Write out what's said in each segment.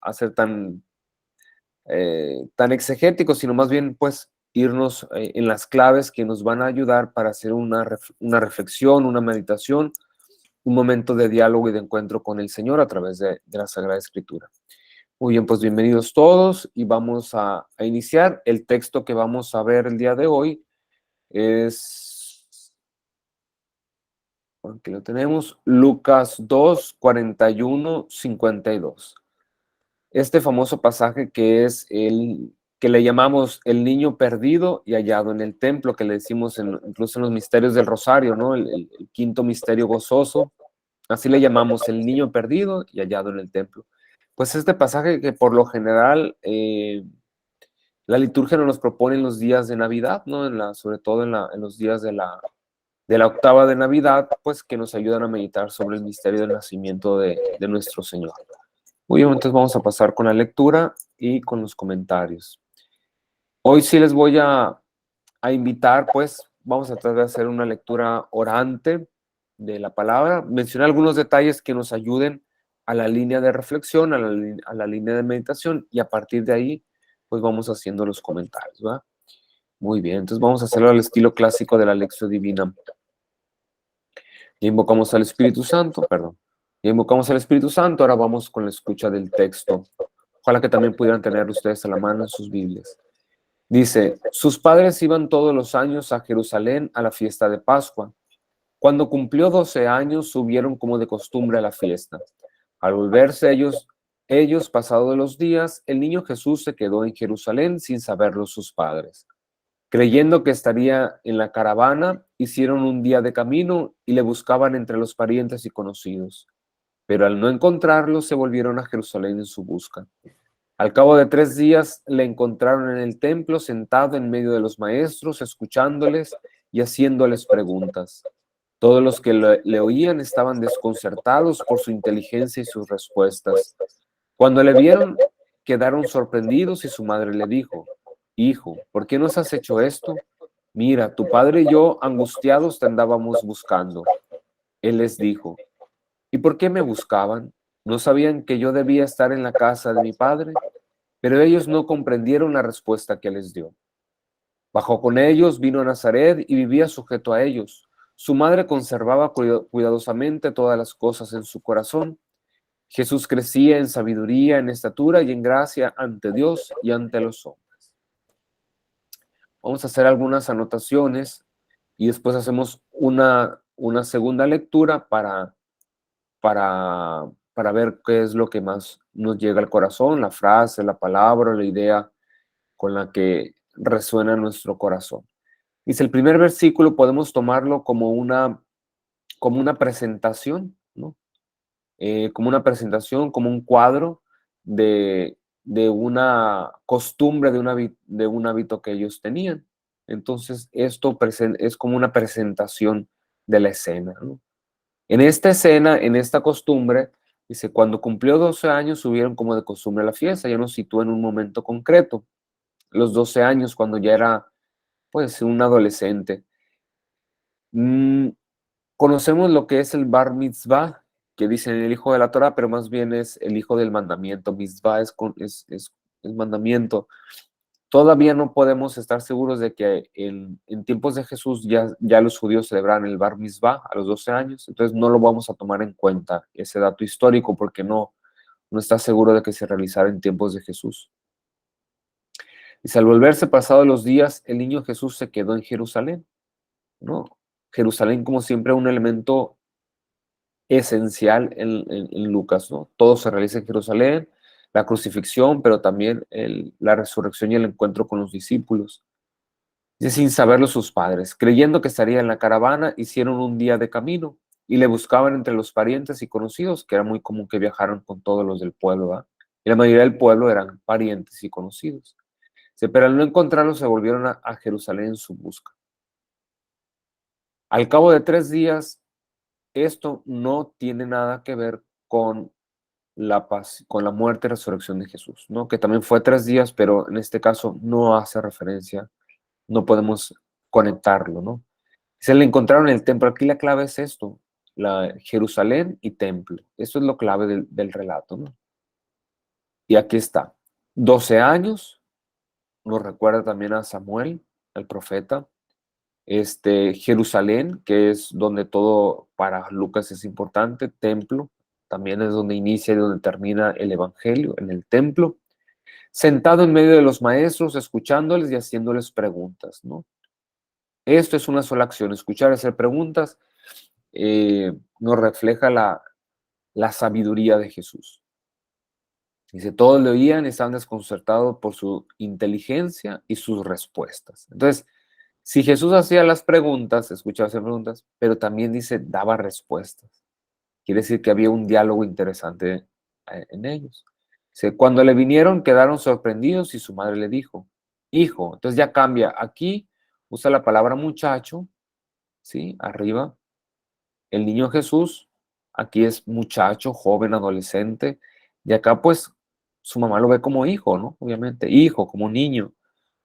a ser tan exegéticos, sino más bien pues irnos en las claves que nos van a ayudar para hacer una reflexión, una meditación, un momento de diálogo y de encuentro con el Señor a través de la Sagrada Escritura. Muy bien, pues bienvenidos todos y vamos a iniciar. El texto que vamos a ver el día de hoy es, aquí lo tenemos, Lucas 2, 41, 52. Este famoso pasaje que es el que le llamamos el niño perdido y hallado en el templo, que le decimos incluso en los misterios del Rosario, ¿no? El quinto misterio gozoso, así le llamamos el niño perdido y hallado en el templo. Pues este pasaje que por lo general la liturgia nos propone en los días de Navidad, ¿no? Sobre todo en los días de la octava de Navidad, pues que nos ayudan a meditar sobre el misterio del nacimiento de nuestro Señor. Muy bien, entonces vamos a pasar con la lectura y con los comentarios. Hoy sí les voy a invitar, pues vamos a tratar de hacer una lectura orante de la palabra, mencionar algunos detalles que nos ayuden a la línea de reflexión, a la línea de meditación, y a partir de ahí, pues vamos haciendo los comentarios, ¿va? Muy bien, entonces vamos a hacerlo al estilo clásico de la Lección Divina. Y invocamos al Espíritu Santo, perdón. Y invocamos al Espíritu Santo, ahora vamos con la escucha del texto. Ojalá que también pudieran tener ustedes a la mano en sus Biblias. Dice, sus padres iban todos los años a Jerusalén a la fiesta de Pascua. Cuando cumplió 12 años, subieron como de costumbre a la fiesta. Al volverse ellos pasados los días, el niño Jesús se quedó en Jerusalén sin saberlo sus padres. Creyendo que estaría en la caravana, hicieron un día de camino y le buscaban entre los parientes y conocidos. Pero al no encontrarlo, se volvieron a Jerusalén en su busca. Al cabo de 3 días le encontraron en el templo sentado en medio de los maestros, escuchándoles y haciéndoles preguntas. Todos los que le oían estaban desconcertados por su inteligencia y sus respuestas. Cuando le vieron, quedaron sorprendidos y su madre le dijo, Hijo, ¿por qué nos has hecho esto? Mira, tu padre y yo, angustiados, te andábamos buscando. Él les dijo, ¿y por qué me buscaban? ¿No sabían que yo debía estar en la casa de mi padre? Pero ellos no comprendieron la respuesta que les dio. Bajó con ellos, vino a Nazaret y vivía sujeto a ellos. Su madre conservaba cuidadosamente todas las cosas en su corazón. Jesús crecía en sabiduría, en estatura y en gracia ante Dios y ante los hombres. Vamos a hacer algunas anotaciones y después hacemos una segunda lectura para ver qué es lo que más nos llega al corazón, la frase, la palabra, la idea con la que resuena en nuestro corazón. Dice, el primer versículo podemos tomarlo como una presentación, ¿no? Como una presentación, como un cuadro de una costumbre, de un hábito que ellos tenían. Entonces, esto es como una presentación de la escena, ¿no? En esta escena, en esta costumbre, dice, cuando cumplió 12 años, subieron como de costumbre a la fiesta. Ya nos sitúa en un momento concreto. Los 12 años, cuando ya era, pues, un adolescente. Conocemos lo que es el bar mitzvah, que dicen el hijo de la Torah, pero más bien es el hijo del mandamiento. Mitzvah es el mandamiento. Todavía no podemos estar seguros de que en tiempos de Jesús ya los judíos celebraban el bar mitzvah a los 12 años, entonces no lo vamos a tomar en cuenta, ese dato histórico, porque no está seguro de que se realizara en tiempos de Jesús. Y al volverse pasados los días, el niño Jesús se quedó en Jerusalén, ¿no? Jerusalén, como siempre, un elemento esencial en Lucas, ¿no? Todo se realiza en Jerusalén, la crucifixión, pero también la resurrección y el encuentro con los discípulos. Dice, sin saberlo sus padres, creyendo que estaría en la caravana, hicieron un día de camino y le buscaban entre los parientes y conocidos, que era muy común que viajaran con todos los del pueblo, ¿verdad? Y la mayoría del pueblo eran parientes y conocidos. Dice, pero al no encontrarlos se volvieron a Jerusalén en su busca. Al cabo de 3 días, esto no tiene nada que ver con con la muerte y resurrección de Jesús, ¿no? Que también fue 3 días, pero en este caso no hace referencia, no podemos conectarlo, ¿no? Se le encontraron en el templo. Aquí la clave es esto, Jerusalén y templo. Eso es lo clave del relato, ¿no? Y aquí está, 12 años, nos recuerda también a Samuel, el profeta. Jerusalén, que es donde todo para Lucas es importante, templo, también es donde inicia y donde termina el evangelio, en el templo, sentado en medio de los maestros, escuchándoles y haciéndoles preguntas, ¿no? Esto es una sola acción, escuchar y hacer preguntas nos refleja la sabiduría de Jesús. Dice, todos le oían y estaban desconcertados por su inteligencia y sus respuestas. Entonces, si Jesús hacía las preguntas, escuchaba hacer preguntas, pero también dice, daba respuestas. Quiere decir que había un diálogo interesante en ellos. Dice, cuando le vinieron, quedaron sorprendidos y su madre le dijo, hijo, entonces ya cambia. Aquí usa la palabra muchacho, ¿sí? Arriba, el niño Jesús, aquí es muchacho, joven, adolescente, y acá pues su mamá lo ve como hijo, ¿no? Obviamente, hijo, como niño.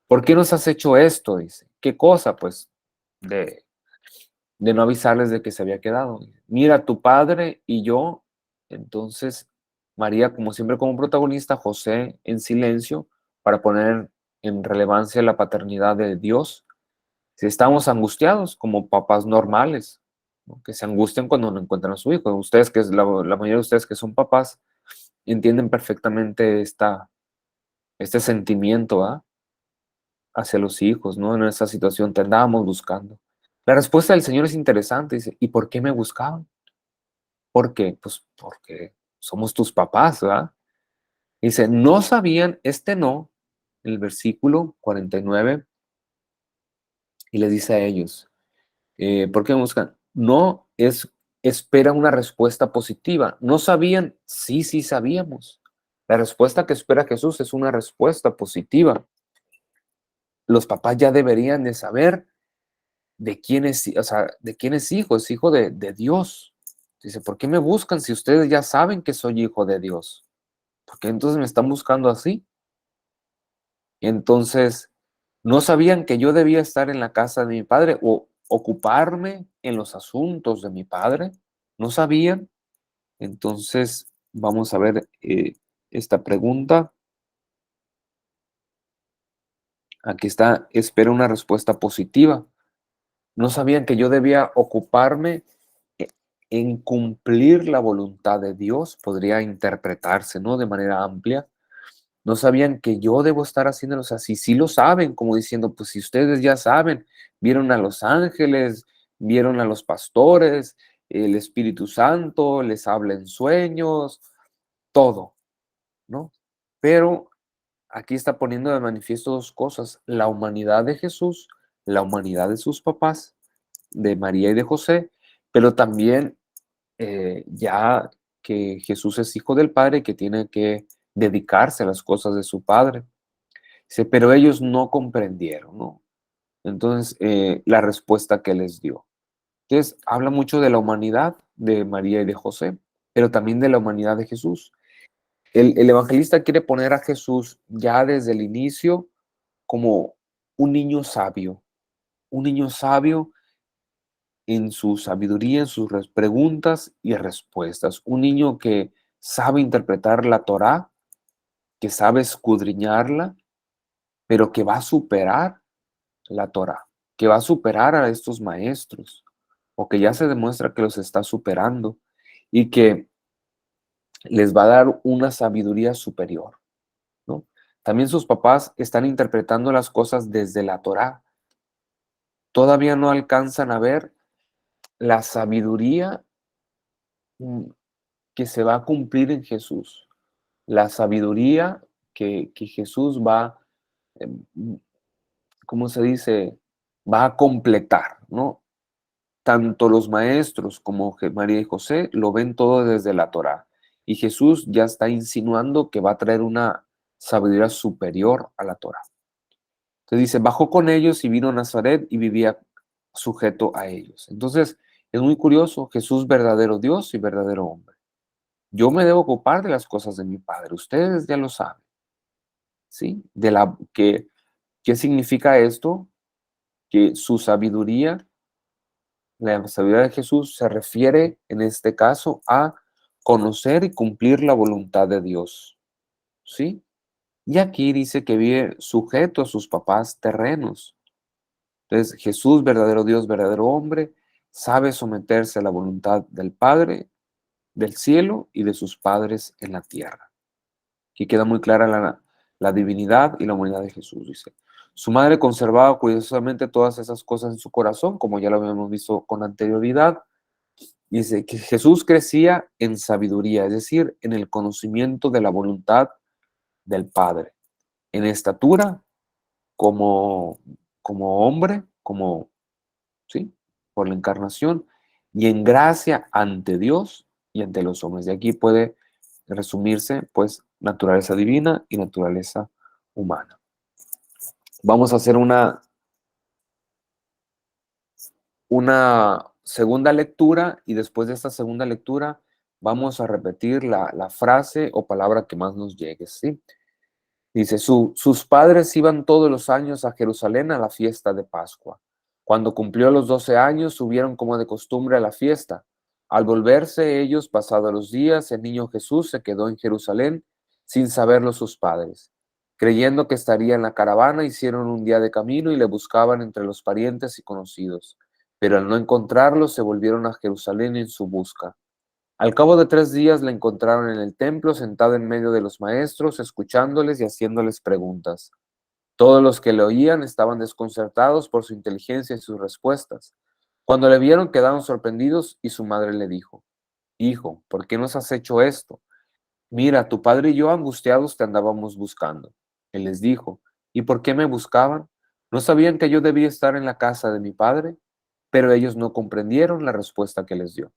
¿Por qué nos has hecho esto? Dice. ¿Qué cosa? Pues de, de no avisarles de que se había quedado. Mira, tu padre y yo, entonces María, como siempre como protagonista, José en silencio, para poner en relevancia la paternidad de Dios. Si estamos angustiados como papás normales, ¿no? Que se angustian cuando no encuentran a su hijo. Ustedes, que es la mayoría de ustedes que son papás, entienden perfectamente este sentimiento, ¿ah? Hacia los hijos, ¿no? En esa situación te andábamos buscando. La respuesta del Señor es interesante, dice, ¿y por qué me buscaban? ¿Por qué? Pues porque somos tus papás, ¿verdad? Dice, no sabían, no, el versículo 49, y les dice a ellos, ¿por qué me buscan? No es, espera una respuesta positiva. No sabían, sí, sí sabíamos. La respuesta que espera Jesús es una respuesta positiva. Los papás ya deberían de saber de quién es, o sea, de quién es hijo de Dios. Dice, ¿por qué me buscan si ustedes ya saben que soy hijo de Dios? ¿Por qué entonces me están buscando así? Entonces, no sabían que yo debía estar en la casa de mi padre o ocuparme en los asuntos de mi padre. No sabían. Entonces, vamos a ver esta pregunta. Aquí está, espera una respuesta positiva. No sabían que yo debía ocuparme e- en cumplir la voluntad de Dios, podría interpretarse, ¿no? De manera amplia. No sabían que yo debo estar haciéndolo, o sea, si sí lo saben, como diciendo, pues si ustedes ya saben, vieron a los ángeles, vieron a los pastores, el Espíritu Santo les habla en sueños, todo, ¿no? Pero aquí está poniendo de manifiesto dos cosas, la humanidad de Jesús, la humanidad de sus papás, de María y de José, pero también ya que Jesús es hijo del Padre, que tiene que dedicarse a las cosas de su Padre. Dice, pero ellos no comprendieron, ¿no? Entonces, la respuesta que les dio. Entonces, habla mucho de la humanidad de María y de José, pero también de la humanidad de Jesús. El evangelista quiere poner a Jesús ya desde el inicio como un niño sabio en su sabiduría, en sus preguntas y respuestas, un niño que sabe interpretar la Torá, que sabe escudriñarla, pero que va a superar la Torá, que va a superar a estos maestros, o que ya se demuestra que los está superando y que les va a dar una sabiduría superior, ¿no? También sus papás están interpretando las cosas desde la Torá. Todavía no alcanzan a ver la sabiduría mm, que se va a cumplir en Jesús, la sabiduría que Jesús va, mm, ¿cómo se dice? Va a completar, ¿no? Tanto los maestros como María y José lo ven todo desde la Torá. Y Jesús ya está insinuando que va a traer una sabiduría superior a la Torá. Entonces dice, bajó con ellos y vino a Nazaret y vivía sujeto a ellos. Entonces, es muy curioso, Jesús verdadero Dios y verdadero hombre. Yo me debo ocupar de las cosas de mi Padre, ustedes ya lo saben, ¿sí? ¿Qué significa esto? Que su sabiduría, la sabiduría de Jesús se refiere en este caso a conocer y cumplir la voluntad de Dios. ¿sí? Y aquí dice que vive sujeto a sus papás terrenos. Entonces, Jesús, verdadero Dios, verdadero hombre, sabe someterse a la voluntad del Padre del cielo y de sus padres en la tierra. Aquí queda muy clara la divinidad y la humanidad de Jesús, dice. Su madre conservaba cuidadosamente todas esas cosas en su corazón, como ya lo habíamos visto con anterioridad. Dice que Jesús crecía en sabiduría, es decir, en el conocimiento de la voluntad del Padre, en estatura como, como hombre, como, ¿sí? Por la encarnación, y en gracia ante Dios y ante los hombres. De aquí puede resumirse, pues, naturaleza divina y naturaleza humana. Vamos a hacer una segunda lectura y después de esta segunda lectura vamos a repetir la frase o palabra que más nos llegue, ¿sí? Dice, sus padres iban todos los años a Jerusalén a la fiesta de Pascua. Cuando cumplió los 12 años, subieron como de costumbre a la fiesta. Al volverse ellos, pasados los días, el niño Jesús se quedó en Jerusalén sin saberlo sus padres. Creyendo que estaría en la caravana, hicieron un día de camino y le buscaban entre los parientes y conocidos. Pero al no encontrarlo, se volvieron a Jerusalén en su busca. Al cabo de 3 días la encontraron en el templo, sentada en medio de los maestros, escuchándoles y haciéndoles preguntas. Todos los que le oían estaban desconcertados por su inteligencia y sus respuestas. Cuando le vieron quedaron sorprendidos y su madre le dijo, Hijo, ¿por qué nos has hecho esto? Mira, tu padre y yo angustiados te andábamos buscando. Él les dijo, ¿y por qué me buscaban? ¿No sabían que yo debía estar en la casa de mi padre? Pero ellos no comprendieron la respuesta que les dio.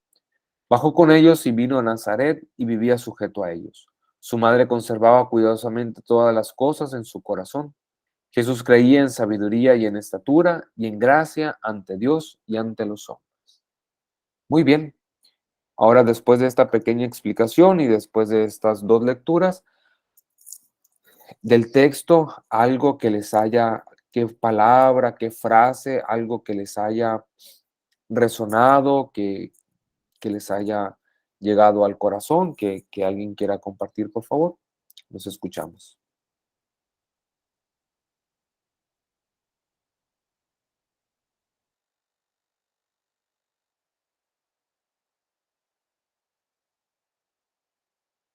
Bajó con ellos y vino a Nazaret y vivía sujeto a ellos. Su madre conservaba cuidadosamente todas las cosas en su corazón. Jesús creía en sabiduría y en estatura y en gracia ante Dios y ante los hombres. Muy bien, ahora después de esta pequeña explicación y después de estas dos lecturas del texto, algo que les haya, qué palabra, qué frase, algo que les haya resonado, que les haya llegado al corazón, que alguien quiera compartir, por favor. Los escuchamos.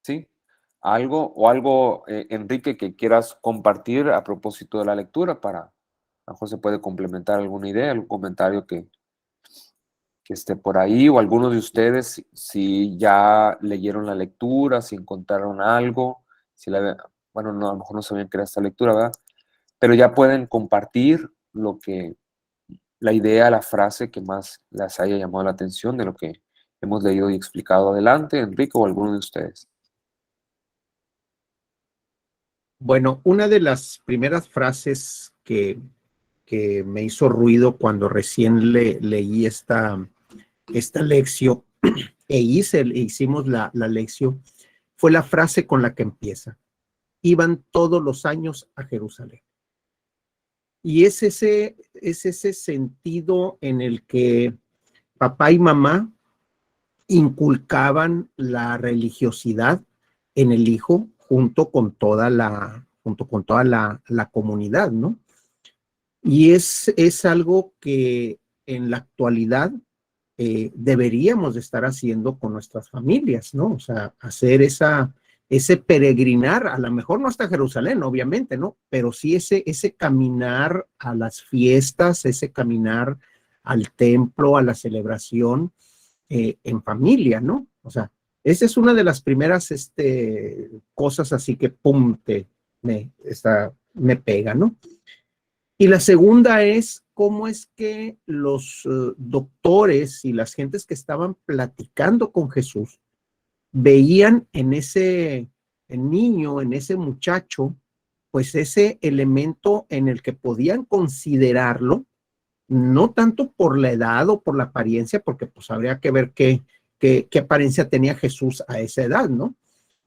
¿Sí? Algo, Enrique, que quieras compartir a propósito de la lectura para, a lo mejor se puede complementar alguna idea, algún comentario que esté por ahí, o algunos de ustedes, si ya leyeron la lectura, si encontraron algo, si bueno, no, a lo mejor no sabían que era esta lectura, ¿verdad? Pero ya pueden compartir la idea, la frase que más les haya llamado la atención de lo que hemos leído y explicado. Adelante, Enrique, o alguno de ustedes. Bueno, una de las primeras frases que me hizo ruido cuando recién leí esta lección hicimos la lección fue la frase con la que empieza. Iban todos los años a Jerusalén. Y es ese sentido en el que papá y mamá inculcaban la religiosidad en el hijo junto con toda la comunidad, ¿no? Y es algo que en la actualidad deberíamos de estar haciendo con nuestras familias, ¿no? O sea, hacer ese peregrinar, a lo mejor no hasta Jerusalén, obviamente, ¿no? Pero sí ese caminar a las fiestas, ese caminar al templo, a la celebración en familia, ¿no? O sea, esa es una de las primeras cosas así que, pum, me pega, ¿no? Y la segunda es cómo es que los doctores y las gentes que estaban platicando con Jesús veían en ese niño, en ese muchacho, pues ese elemento en el que podían considerarlo, no tanto por la edad o por la apariencia, porque pues habría que ver qué apariencia tenía Jesús a esa edad, ¿no?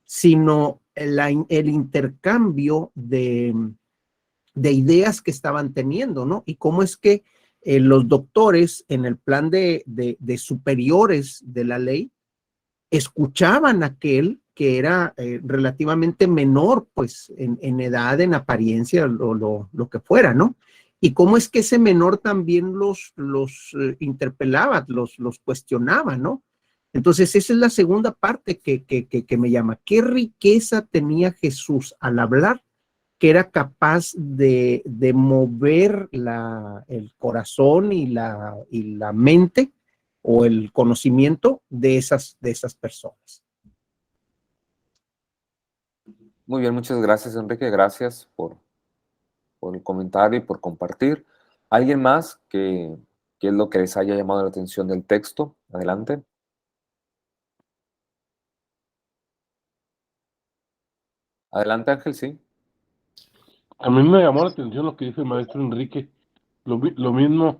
Sino el intercambio de ideas que estaban teniendo, ¿no? Y cómo es que los doctores en el plan de superiores de la ley escuchaban a aquel que era relativamente menor, pues en edad, en apariencia, lo que fuera, ¿no? Y cómo es que ese menor también los interpelaba, los cuestionaba, ¿no? Entonces, esa es la segunda parte que me llama. ¿Qué riqueza tenía Jesús al hablar que era capaz de mover el corazón y la mente o el conocimiento de esas personas? Muy bien, muchas gracias, Enrique. Gracias por el comentario y por compartir. ¿Alguien más que es lo que les haya llamado la atención del texto? Adelante. Adelante, Ángel, sí. A mí me llamó la atención lo que dice el maestro Enrique, lo mismo,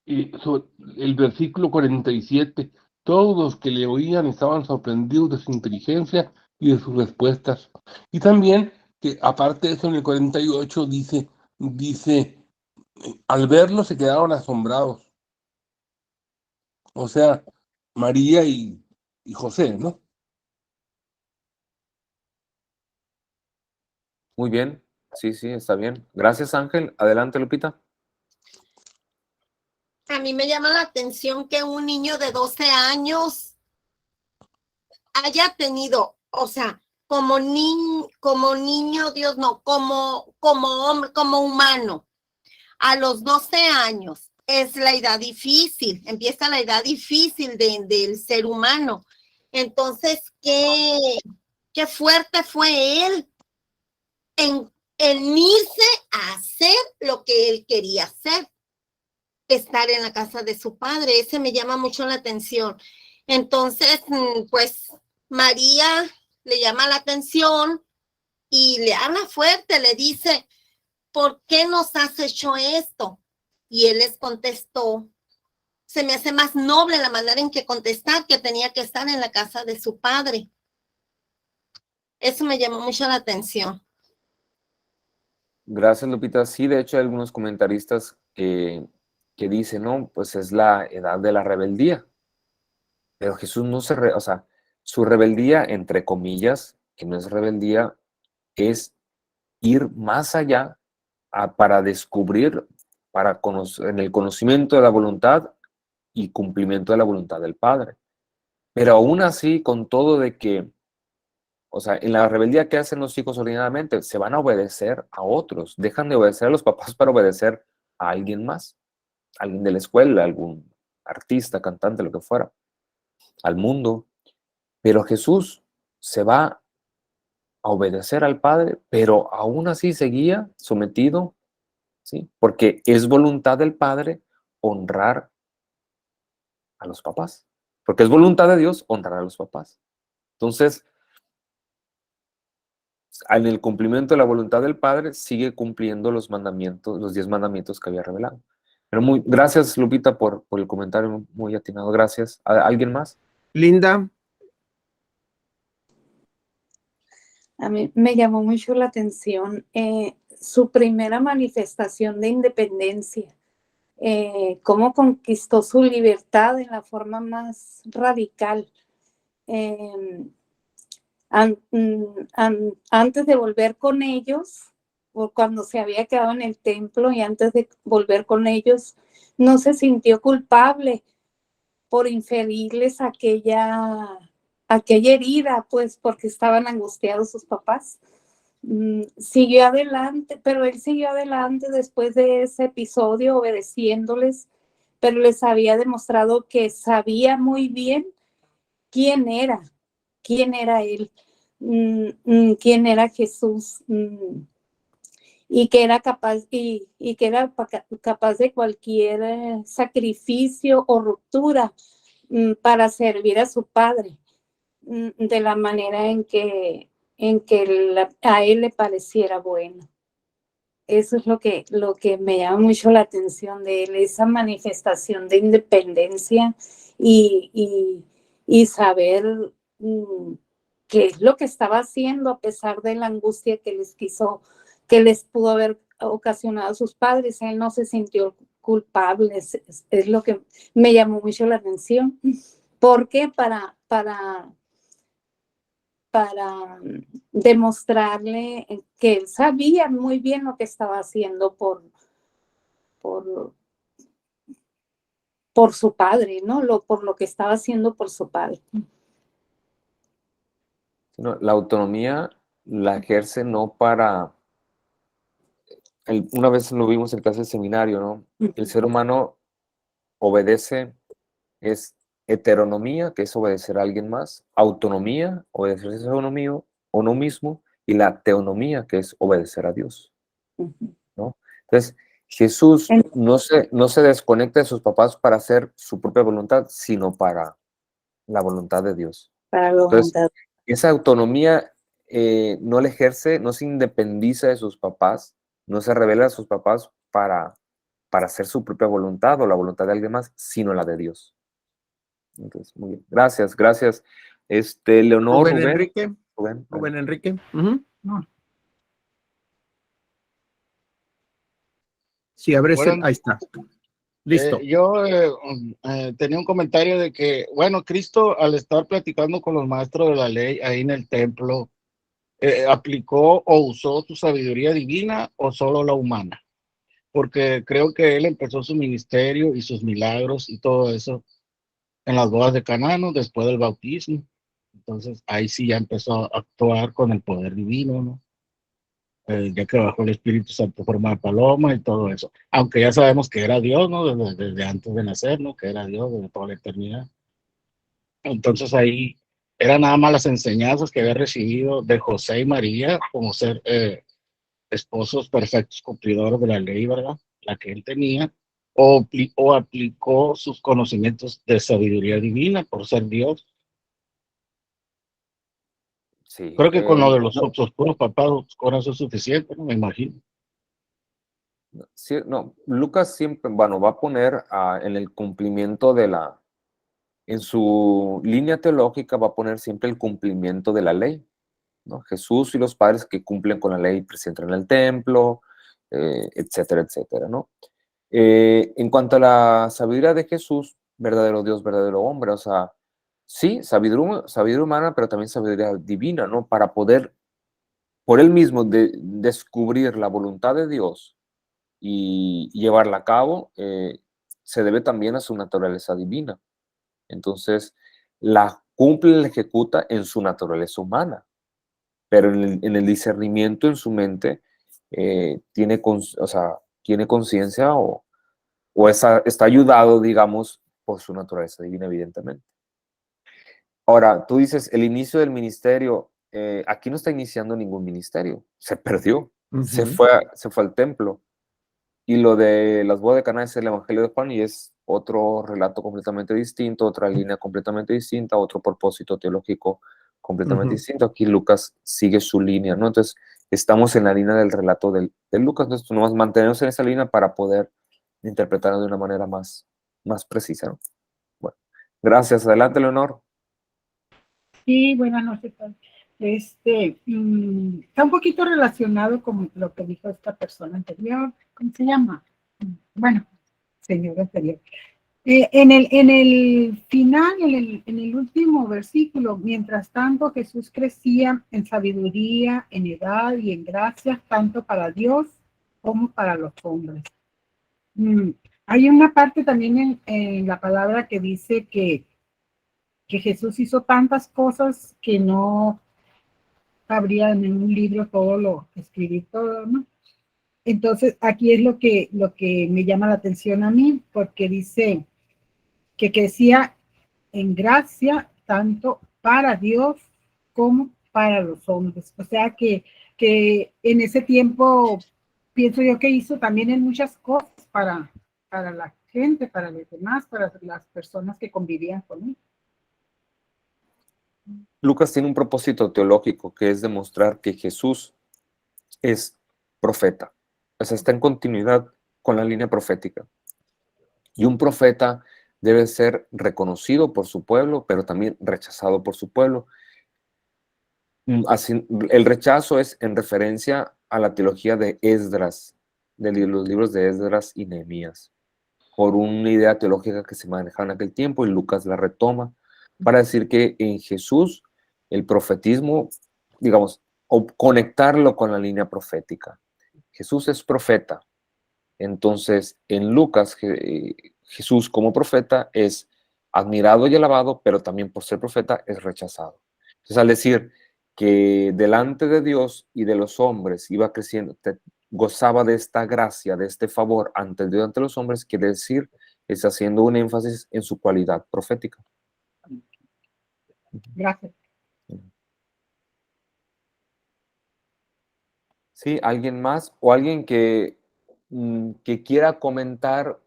el versículo 47, todos los que le oían estaban sorprendidos de su inteligencia y de sus respuestas. Y también que aparte de eso en el 48 dice, al verlo se quedaron asombrados. O sea, María y José, ¿no? Muy bien. Sí, sí, está bien. Gracias, Ángel. Adelante, Lupita. A mí me llama la atención que un niño de 12 años haya tenido, o sea, como niño, Dios no, como hombre, como humano, a los 12 años es la edad difícil, empieza la edad difícil del ser humano. Entonces, qué fuerte fue él en irse a hacer lo que él quería hacer, estar en la casa de su padre. Ese me llama mucho la atención. Entonces, pues María le llama la atención y le habla fuerte, le dice, ¿por qué nos has hecho esto? Y él les contestó, se me hace más noble la manera en que contestar, que tenía que estar en la casa de su padre. Eso me llamó mucho la atención. Gracias, Lupita. Sí, de hecho, hay algunos comentaristas que dicen, no, pues es la edad de la rebeldía. Pero Jesús no o sea, su rebeldía, entre comillas, que no es rebeldía, es ir más allá para descubrir, para conocer, en el conocimiento de la voluntad y cumplimiento de la voluntad del Padre. Pero aún así, con todo de que, o sea, en la rebeldía que hacen los hijos ordinariamente, se van a obedecer a otros, dejan de obedecer a los papás para obedecer a alguien más, alguien de la escuela, algún artista, cantante, lo que fuera, al mundo. Pero Jesús se va a obedecer al Padre, pero aún así seguía sometido, ¿sí? Porque es voluntad del Padre honrar a los papás, porque es voluntad de Dios honrar a los papás. Entonces, en el cumplimiento de la voluntad del Padre, sigue cumpliendo los mandamientos, los 10 mandamientos que había revelado. Pero gracias, Lupita, por el comentario muy atinado. Gracias. ¿Alguien más? Linda. A mí me llamó mucho la atención su primera manifestación de independencia, cómo conquistó su libertad en la forma más radical. Antes de volver con ellos, o cuando se había quedado en el templo y antes de volver con ellos, no se sintió culpable por inferirles aquella herida, pues porque estaban angustiados sus papás. Siguió adelante, pero él siguió adelante después de ese episodio obedeciéndoles, pero les había demostrado que sabía muy bien quién era él, quién era Jesús, y que era capaz de cualquier sacrificio o ruptura para servir a su padre de la manera en que a él le pareciera bueno. Eso es lo que me llama mucho la atención de él, esa manifestación de independencia y saber qué es lo que estaba haciendo a pesar de la angustia que les pudo haber ocasionado a sus padres. Él no se sintió culpable, es lo que me llamó mucho la atención, porque para para demostrarle que él sabía muy bien lo que estaba haciendo por su padre, ¿no? Por lo que estaba haciendo por su padre. No, la autonomía la ejerce no para... una vez lo vimos en clase de seminario, ¿no? El ser humano obedece, es heteronomía, que es obedecer a alguien más, autonomía, obedecerse a uno mismo, y la teonomía, que es obedecer a Dios, ¿no? Entonces, Jesús no se desconecta de sus papás para hacer su propia voluntad, sino para la voluntad de Dios. Para la Entonces, voluntad. esa autonomía no la ejerce, no se independiza de sus papás, no se revela a sus papás para hacer su propia voluntad o la voluntad de alguien más, sino la de Dios. Entonces, muy bien. Gracias. Leonor, Rubén Enrique. Rubén. Rubén Enrique. Si abres Bueno, ahí está. Listo. Yo tenía un comentario de que, bueno, Cristo al estar platicando con los maestros de la ley ahí en el templo, aplicó o usó su sabiduría divina o solo la humana, porque creo que él empezó su ministerio y sus milagros y todo eso en las bodas de Caná, ¿no? Después del bautismo. Entonces ahí sí ya empezó a actuar con el poder divino, ¿no? Ya que bajó el Espíritu Santo en forma de paloma y todo eso. Aunque ya sabemos que era Dios, ¿no? Desde antes de nacer, ¿no? Que era Dios desde toda la eternidad. Entonces ahí eran nada más las enseñanzas que había recibido de José y María como ser esposos perfectos, cumplidores de la ley, ¿verdad? La que él tenía. O aplicó sus conocimientos de sabiduría divina por ser Dios. Sí. Creo que con lo de los oscuros papados, con eso es suficiente, ¿no? Me imagino. Sí, no, Lucas siempre, bueno, va a poner en el cumplimiento en su línea teológica va a poner siempre el cumplimiento de la ley, ¿no? Jesús y los padres que cumplen con la ley presentan en el templo, etcétera, etcétera, ¿no? En cuanto a la sabiduría de Jesús, verdadero Dios, verdadero hombre, o sea, sí, sabiduría humana, pero también sabiduría divina, ¿no? Para poder, por él mismo, descubrir la voluntad de Dios y llevarla a cabo, se debe también a su naturaleza divina. Entonces, la cumple, la ejecuta en su naturaleza humana, pero en el discernimiento en su mente tiene conciencia o está ayudado, digamos, por su naturaleza divina, evidentemente. Ahora, tú dices, el inicio del ministerio, aquí no está iniciando ningún ministerio, se perdió, se fue al templo. Y lo de las bodas de Caná es el Evangelio de Juan y es otro relato completamente distinto, otra línea completamente distinta, otro propósito teológico completamente distinto. Aquí Lucas sigue su línea, ¿no? Entonces, estamos en la línea del relato de Lucas, entonces nomás mantenernos en esa línea para poder interpretarlo de una manera más precisa, ¿no? Bueno, gracias. Adelante, Leonor. Sí, buenas noches. Está un poquito relacionado con lo que dijo esta persona anterior. ¿Cómo se llama? Bueno, señor anterior. En el final, en el último versículo, mientras tanto Jesús crecía en sabiduría, en edad y en gracia, tanto para Dios como para los hombres. Hay una parte también en la palabra que dice que Jesús hizo tantas cosas que no habría en un libro todo lo escribir todo, ¿no? Entonces aquí es lo que me llama la atención a mí, porque dice que crecía en gracia tanto para Dios como para los hombres. O sea que en ese tiempo pienso yo que hizo también en muchas cosas para la gente, para los demás, para las personas que convivían con él. Lucas tiene un propósito teológico que es demostrar que Jesús es profeta. O sea, está en continuidad con la línea profética. Y un profeta debe ser reconocido por su pueblo, pero también rechazado por su pueblo. Así, el rechazo es en referencia a la teología de Esdras, de los libros de Esdras y Nehemías, por una idea teológica que se manejaba en aquel tiempo y Lucas la retoma para decir que en Jesús el profetismo, digamos, o conectarlo con la línea profética. Jesús es profeta. Entonces, en Lucas, Jesús como profeta es admirado y alabado, pero también por ser profeta es rechazado. Entonces, al decir que delante de Dios y de los hombres iba creciendo, gozaba de esta gracia, de este favor ante Dios y ante los hombres, quiere decir, es haciendo un énfasis en su cualidad profética. Gracias. ¿Sí? ¿Alguien más? ¿O alguien que quiera comentar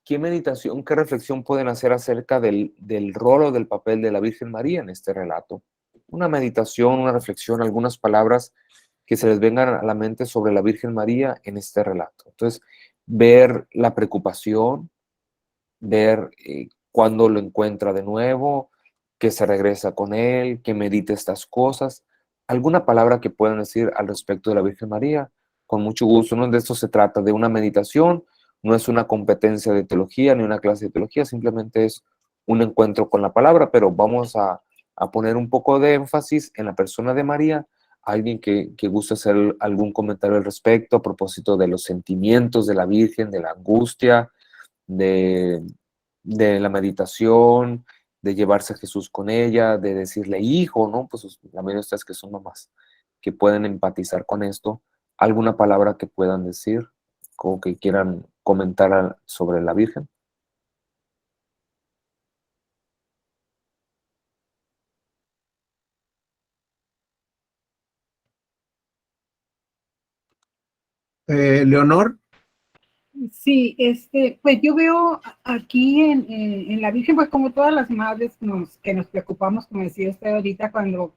qué meditación, qué reflexión pueden hacer acerca del rol o del papel de la Virgen María en este relato? Una meditación, una reflexión, algunas palabras que se les vengan a la mente sobre la Virgen María en este relato. Entonces, ver la preocupación, ver cuándo lo encuentra de nuevo, que se regresa con él, que medite estas cosas. ¿Alguna palabra que puedan decir al respecto de la Virgen María? Con mucho gusto. No de esto se trata, de una meditación, no es una competencia de teología ni una clase de teología, simplemente es un encuentro con la palabra, pero vamos a poner un poco de énfasis en la persona de María. Alguien que guste hacer algún comentario al respecto a propósito de los sentimientos de la Virgen, de la angustia, de, de la meditación, de llevarse a Jesús con ella, de decirle hijo, ¿no? Pues la mayoría de ustedes que son mamás, que pueden empatizar con esto, alguna palabra que puedan decir o que quieran comentar sobre la Virgen. Leonor, Sí, pues yo veo aquí en la Virgen, pues como todas las madres que nos preocupamos, como decía usted ahorita, cuando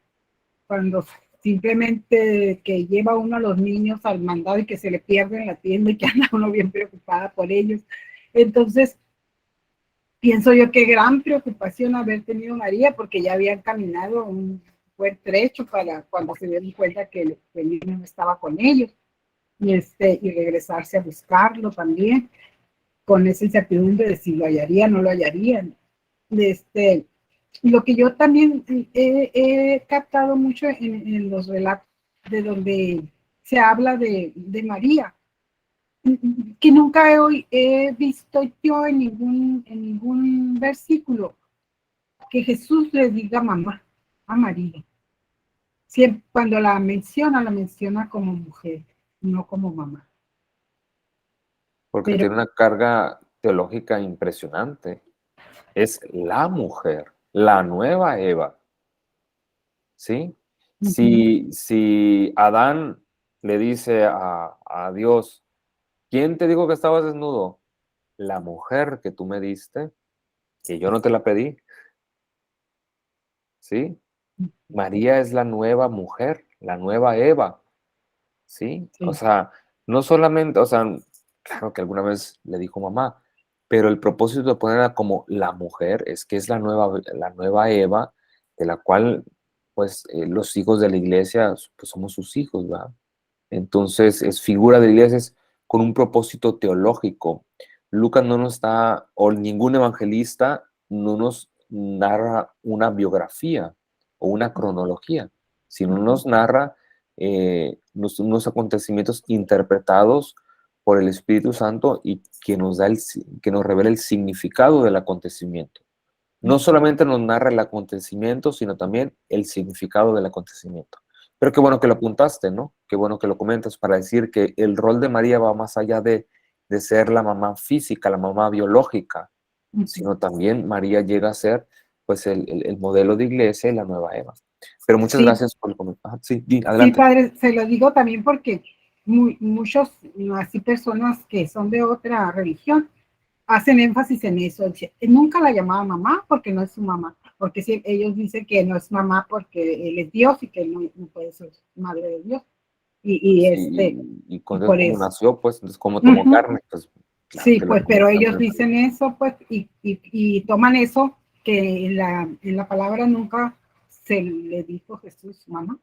simplemente que lleva uno a los niños al mandado y que se le pierde en la tienda y que anda uno bien preocupada por ellos. Entonces, pienso yo qué gran preocupación haber tenido María, porque ya habían caminado un buen trecho para cuando se dieron cuenta que el niño no estaba con ellos, y regresarse a buscarlo también, con esa incertidumbre de si lo hallaría o no lo hallarían. Lo que yo también he captado mucho en los relatos de donde se habla de María, que nunca he visto yo en ningún versículo que Jesús le diga mamá a María. Siempre, cuando la menciona como mujer, no como mamá. Porque Pero, tiene una carga teológica impresionante. Es la mujer, la nueva Eva, ¿sí? Si Adán le dice a Dios, ¿quién te dijo que estabas desnudo? La mujer que tú me diste, que yo no te la pedí, ¿sí? María es la nueva mujer, la nueva Eva, ¿sí? sí. O sea, no solamente, o sea, claro que alguna vez le dijo mamá, pero el propósito de ponerla como la mujer es que es la nueva Eva, de la cual, pues, los hijos de la iglesia, pues, somos sus hijos, ¿verdad? Entonces, es figura de iglesias con un propósito teológico. Lucas no nos está, o ningún evangelista no nos narra una biografía o una cronología, sino nos narra unos acontecimientos interpretados por el Espíritu Santo y que que nos revela el significado del acontecimiento. No solamente nos narra el acontecimiento, sino también el significado del acontecimiento. Pero qué bueno que lo apuntaste, ¿no? Qué bueno que lo comentas para decir que el rol de María va más allá de ser la mamá física, la mamá biológica, sino también María llega a ser pues el modelo de iglesia y la nueva Eva. Pero muchas Sí, gracias por el comentario. Sí, sí, adelante. padre, se lo digo también porque muchos, así personas que son de otra religión, hacen énfasis en eso. Nunca la llamaba mamá porque no es su mamá, porque sí, ellos dicen que no es mamá porque él es Dios y que no puede ser madre de Dios. Y Y con por cómo eso. nació, pues, entonces cómo tomó carne, pues claro Sí, que la pues, pero conectamos. ellos dicen eso, pues, y toman eso que en la palabra nunca se le dijo Jesús, mamá.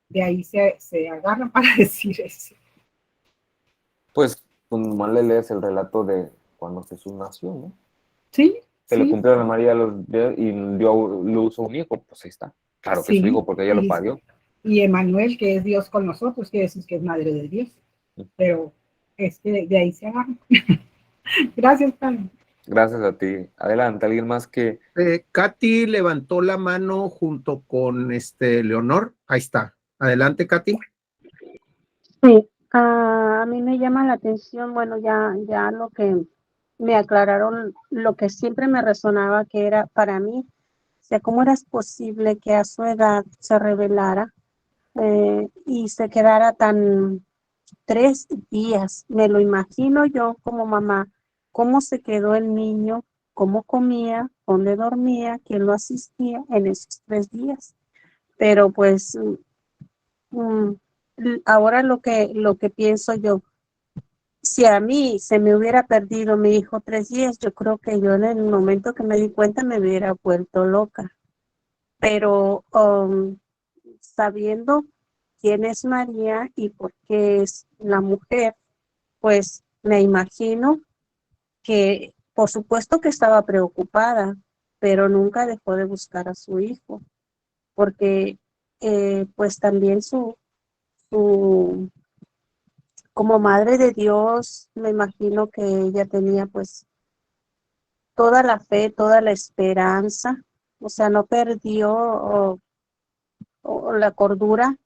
De ahí se agarran para decir eso. Pues nomás le lees el relato de cuando Jesús nació, ¿no? Sí, Se le Sí. cumplieron a María los días y dio luz a un hijo, pues ahí está. Claro que es su Sí, hijo porque ella lo parió. y Emanuel, que es Dios con nosotros, quiere decir que es madre de Dios. Pero es que de ahí se agarra. Gracias, Padre. Gracias a ti. Adelante, alguien más que... Katy levantó la mano junto con Leonor. Ahí está. Adelante, Katy. Sí, a mí me llama la atención, bueno, ya lo que me aclararon, lo que siempre me resonaba que era para mí, o sea, ¿cómo era posible que a su edad se revelara y se quedara tan 3 días? Me lo imagino yo como mamá, cómo se quedó el niño, cómo comía, dónde dormía, quién lo asistía en esos 3 días. Pero pues mm, ahora lo que pienso yo, si a mí se me hubiera perdido mi hijo 3 días, yo creo que yo en el momento que me di cuenta me hubiera vuelto loca. Pero sabiendo quién es María y por qué es la mujer, pues me imagino que por supuesto que estaba preocupada, pero nunca dejó de buscar a su hijo, porque pues también su como madre de Dios, me imagino que ella tenía pues toda la fe, toda la esperanza, o sea, no perdió o la cordura.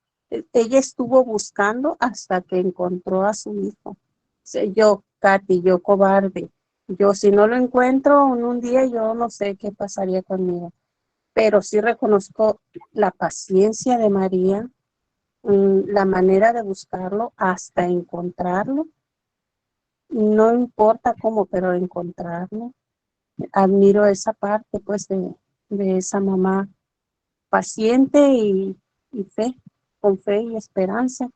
Ella estuvo buscando hasta que encontró a su hijo. O sea, yo, Katy, yo cobarde, yo si no lo encuentro en un día, yo no sé qué pasaría conmigo, pero sí reconozco la paciencia de María, la manera de buscarlo hasta encontrarlo. No importa cómo, pero encontrarlo. Admiro esa parte, pues, de esa mamá paciente y fe, con fe y esperanza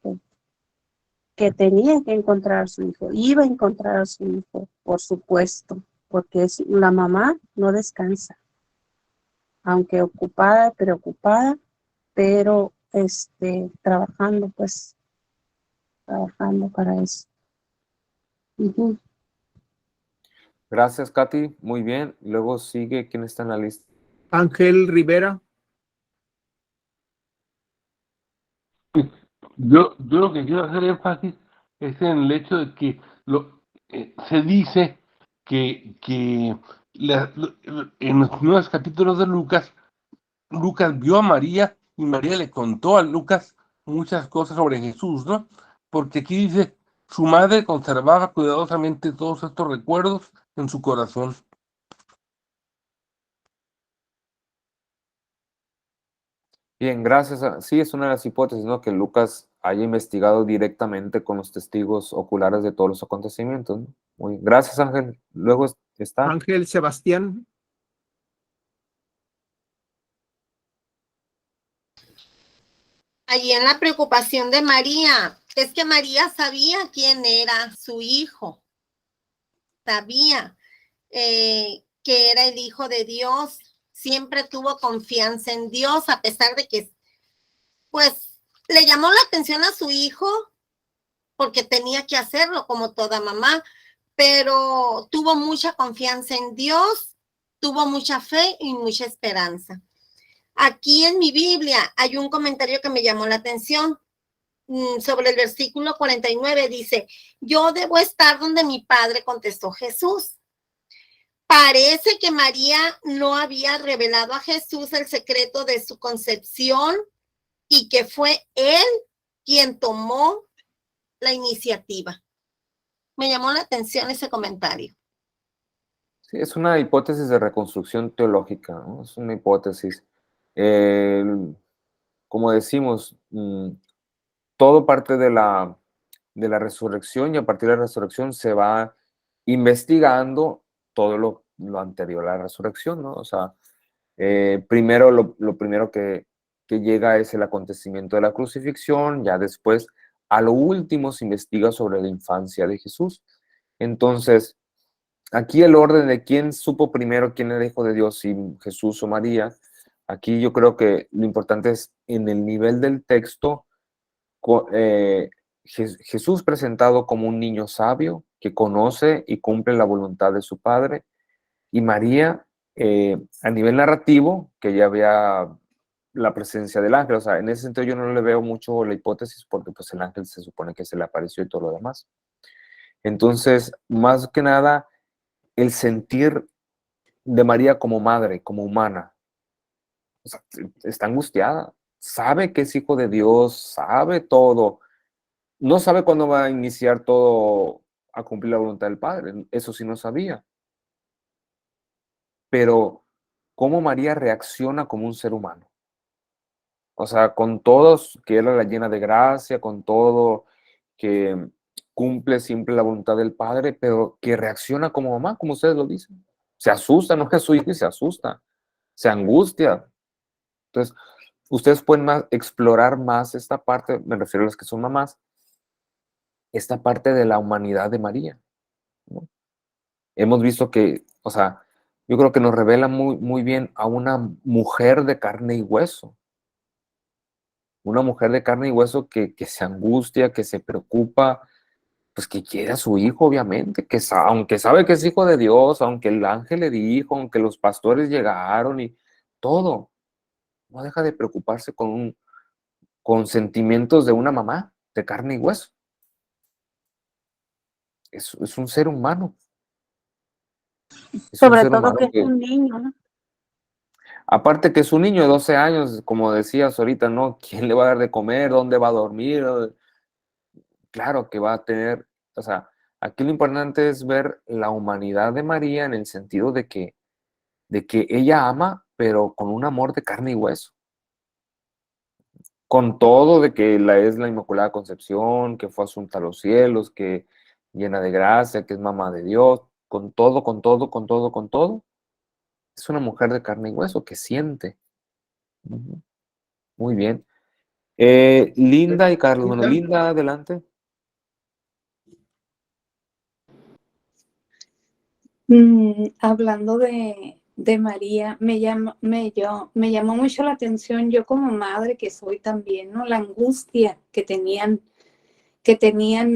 que tenía que encontrar a su hijo. Iba a encontrar a su hijo, por supuesto, porque la mamá no descansa, aunque ocupada, preocupada, pero trabajando, pues, trabajando para eso. Ujú. Gracias, Katy. Muy bien. Luego sigue, ¿quién está en la lista? Ángel Rivera. Yo lo que quiero hacer énfasis es en el hecho de que se dice que en los primeros capítulos de Lucas, Lucas vio a María y María le contó a Lucas muchas cosas sobre Jesús, ¿no? Porque aquí dice, su madre conservaba cuidadosamente todos estos recuerdos en su corazón. Bien, gracias. Sí, es una de las hipótesis, ¿no? Que Lucas haya investigado directamente con los testigos oculares de todos los acontecimientos, ¿no? Muy bien. Gracias, Ángel. Luego está. Ángel Sebastián. Allí en la preocupación de María, es que María sabía quién era su hijo, sabía que era el hijo de Dios, siempre tuvo confianza en Dios, a pesar de que, pues, le llamó la atención a su hijo porque tenía que hacerlo como toda mamá, pero tuvo mucha confianza en Dios, tuvo mucha fe y mucha esperanza. Aquí en mi Biblia hay un comentario que me llamó la atención sobre el versículo 49. Dice, yo debo estar donde mi padre, contestó Jesús. Parece que María no había revelado a Jesús el secreto de su concepción y que fue él quien tomó la iniciativa. Me llamó la atención ese comentario. Sí, es una hipótesis de reconstrucción teológica, ¿no? Es una hipótesis. Como decimos, todo parte de la resurrección y a partir de la resurrección se va investigando todo lo anterior a la resurrección, ¿no? O sea, primero lo primero que llega es el acontecimiento de la crucifixión, ya después a lo último se investiga sobre la infancia de Jesús. Entonces, aquí el orden de quién supo primero quién era hijo de Dios, si Jesús o María, aquí yo creo que lo importante es en el nivel del texto, Jesús presentado como un niño sabio que conoce y cumple la voluntad de su padre, y María a nivel narrativo, que ya había la presencia del ángel. O sea, en ese sentido yo no le veo mucho la hipótesis porque pues el ángel se supone que se le apareció y todo lo demás. Entonces, más que nada, el sentir de María como madre, como humana. O sea, está angustiada, sabe que es hijo de Dios, sabe todo. No sabe cuándo va a iniciar todo a cumplir la voluntad del Padre, eso sí no sabía. Pero, ¿cómo María reacciona como un ser humano? O sea, con todos, que era la llena de gracia, con todo, que cumple siempre la voluntad del Padre, pero que reacciona como mamá, como ustedes lo dicen. Se asusta, no es su hijo y se asusta, se angustia. Entonces, ustedes pueden explorar más esta parte, me refiero a las que son mamás, esta parte de la humanidad de María, ¿no? Hemos visto que, o sea, yo creo que nos revela muy, muy bien a una mujer de carne y hueso. Una mujer de carne y hueso que se angustia, que se preocupa, pues que quiere a su hijo, obviamente, aunque sabe que es hijo de Dios, aunque el ángel le dijo, aunque los pastores llegaron y todo, no deja de preocuparse con sentimientos de una mamá de carne y hueso. Es un ser humano. Es un Sobre ser todo humano que es que, un niño, ¿no? aparte que es un niño de 12 años, como decías ahorita, ¿no? ¿Quién le va a dar de comer? ¿Dónde va a dormir? Claro que va a tener, o sea, aquí lo importante es ver la humanidad de María en el sentido de que ella ama, pero con un amor de carne y hueso. Con todo de que es la Inmaculada Concepción, que fue asunta a los cielos, que llena de gracia, que es mamá de Dios, con todo, con todo, con todo, con todo. Es una mujer de carne y hueso que siente. Ujú. Muy bien. Linda y Carlos. Bueno, Linda, adelante. Hablando de María, me llamó mucho la atención, yo como madre que soy también, ¿no? La angustia que tenían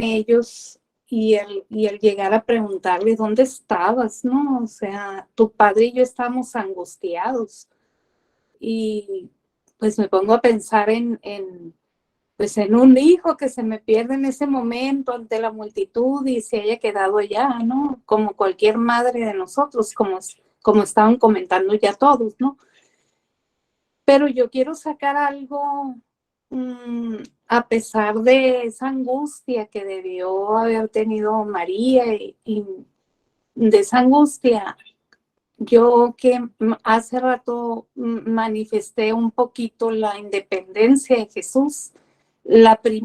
ellos y el llegar a preguntarle dónde estabas, ¿no? O sea, tu padre y yo estamos angustiados. Y pues me pongo a pensar pues en un hijo que se me pierde en ese momento ante la multitud y se haya quedado allá, ¿no? Como cualquier madre de nosotros, como estaban comentando ya todos, ¿no? Pero yo quiero sacar algo, a pesar de esa angustia que debió haber tenido María y de esa angustia, yo que hace rato manifesté un poquito la independencia de Jesús,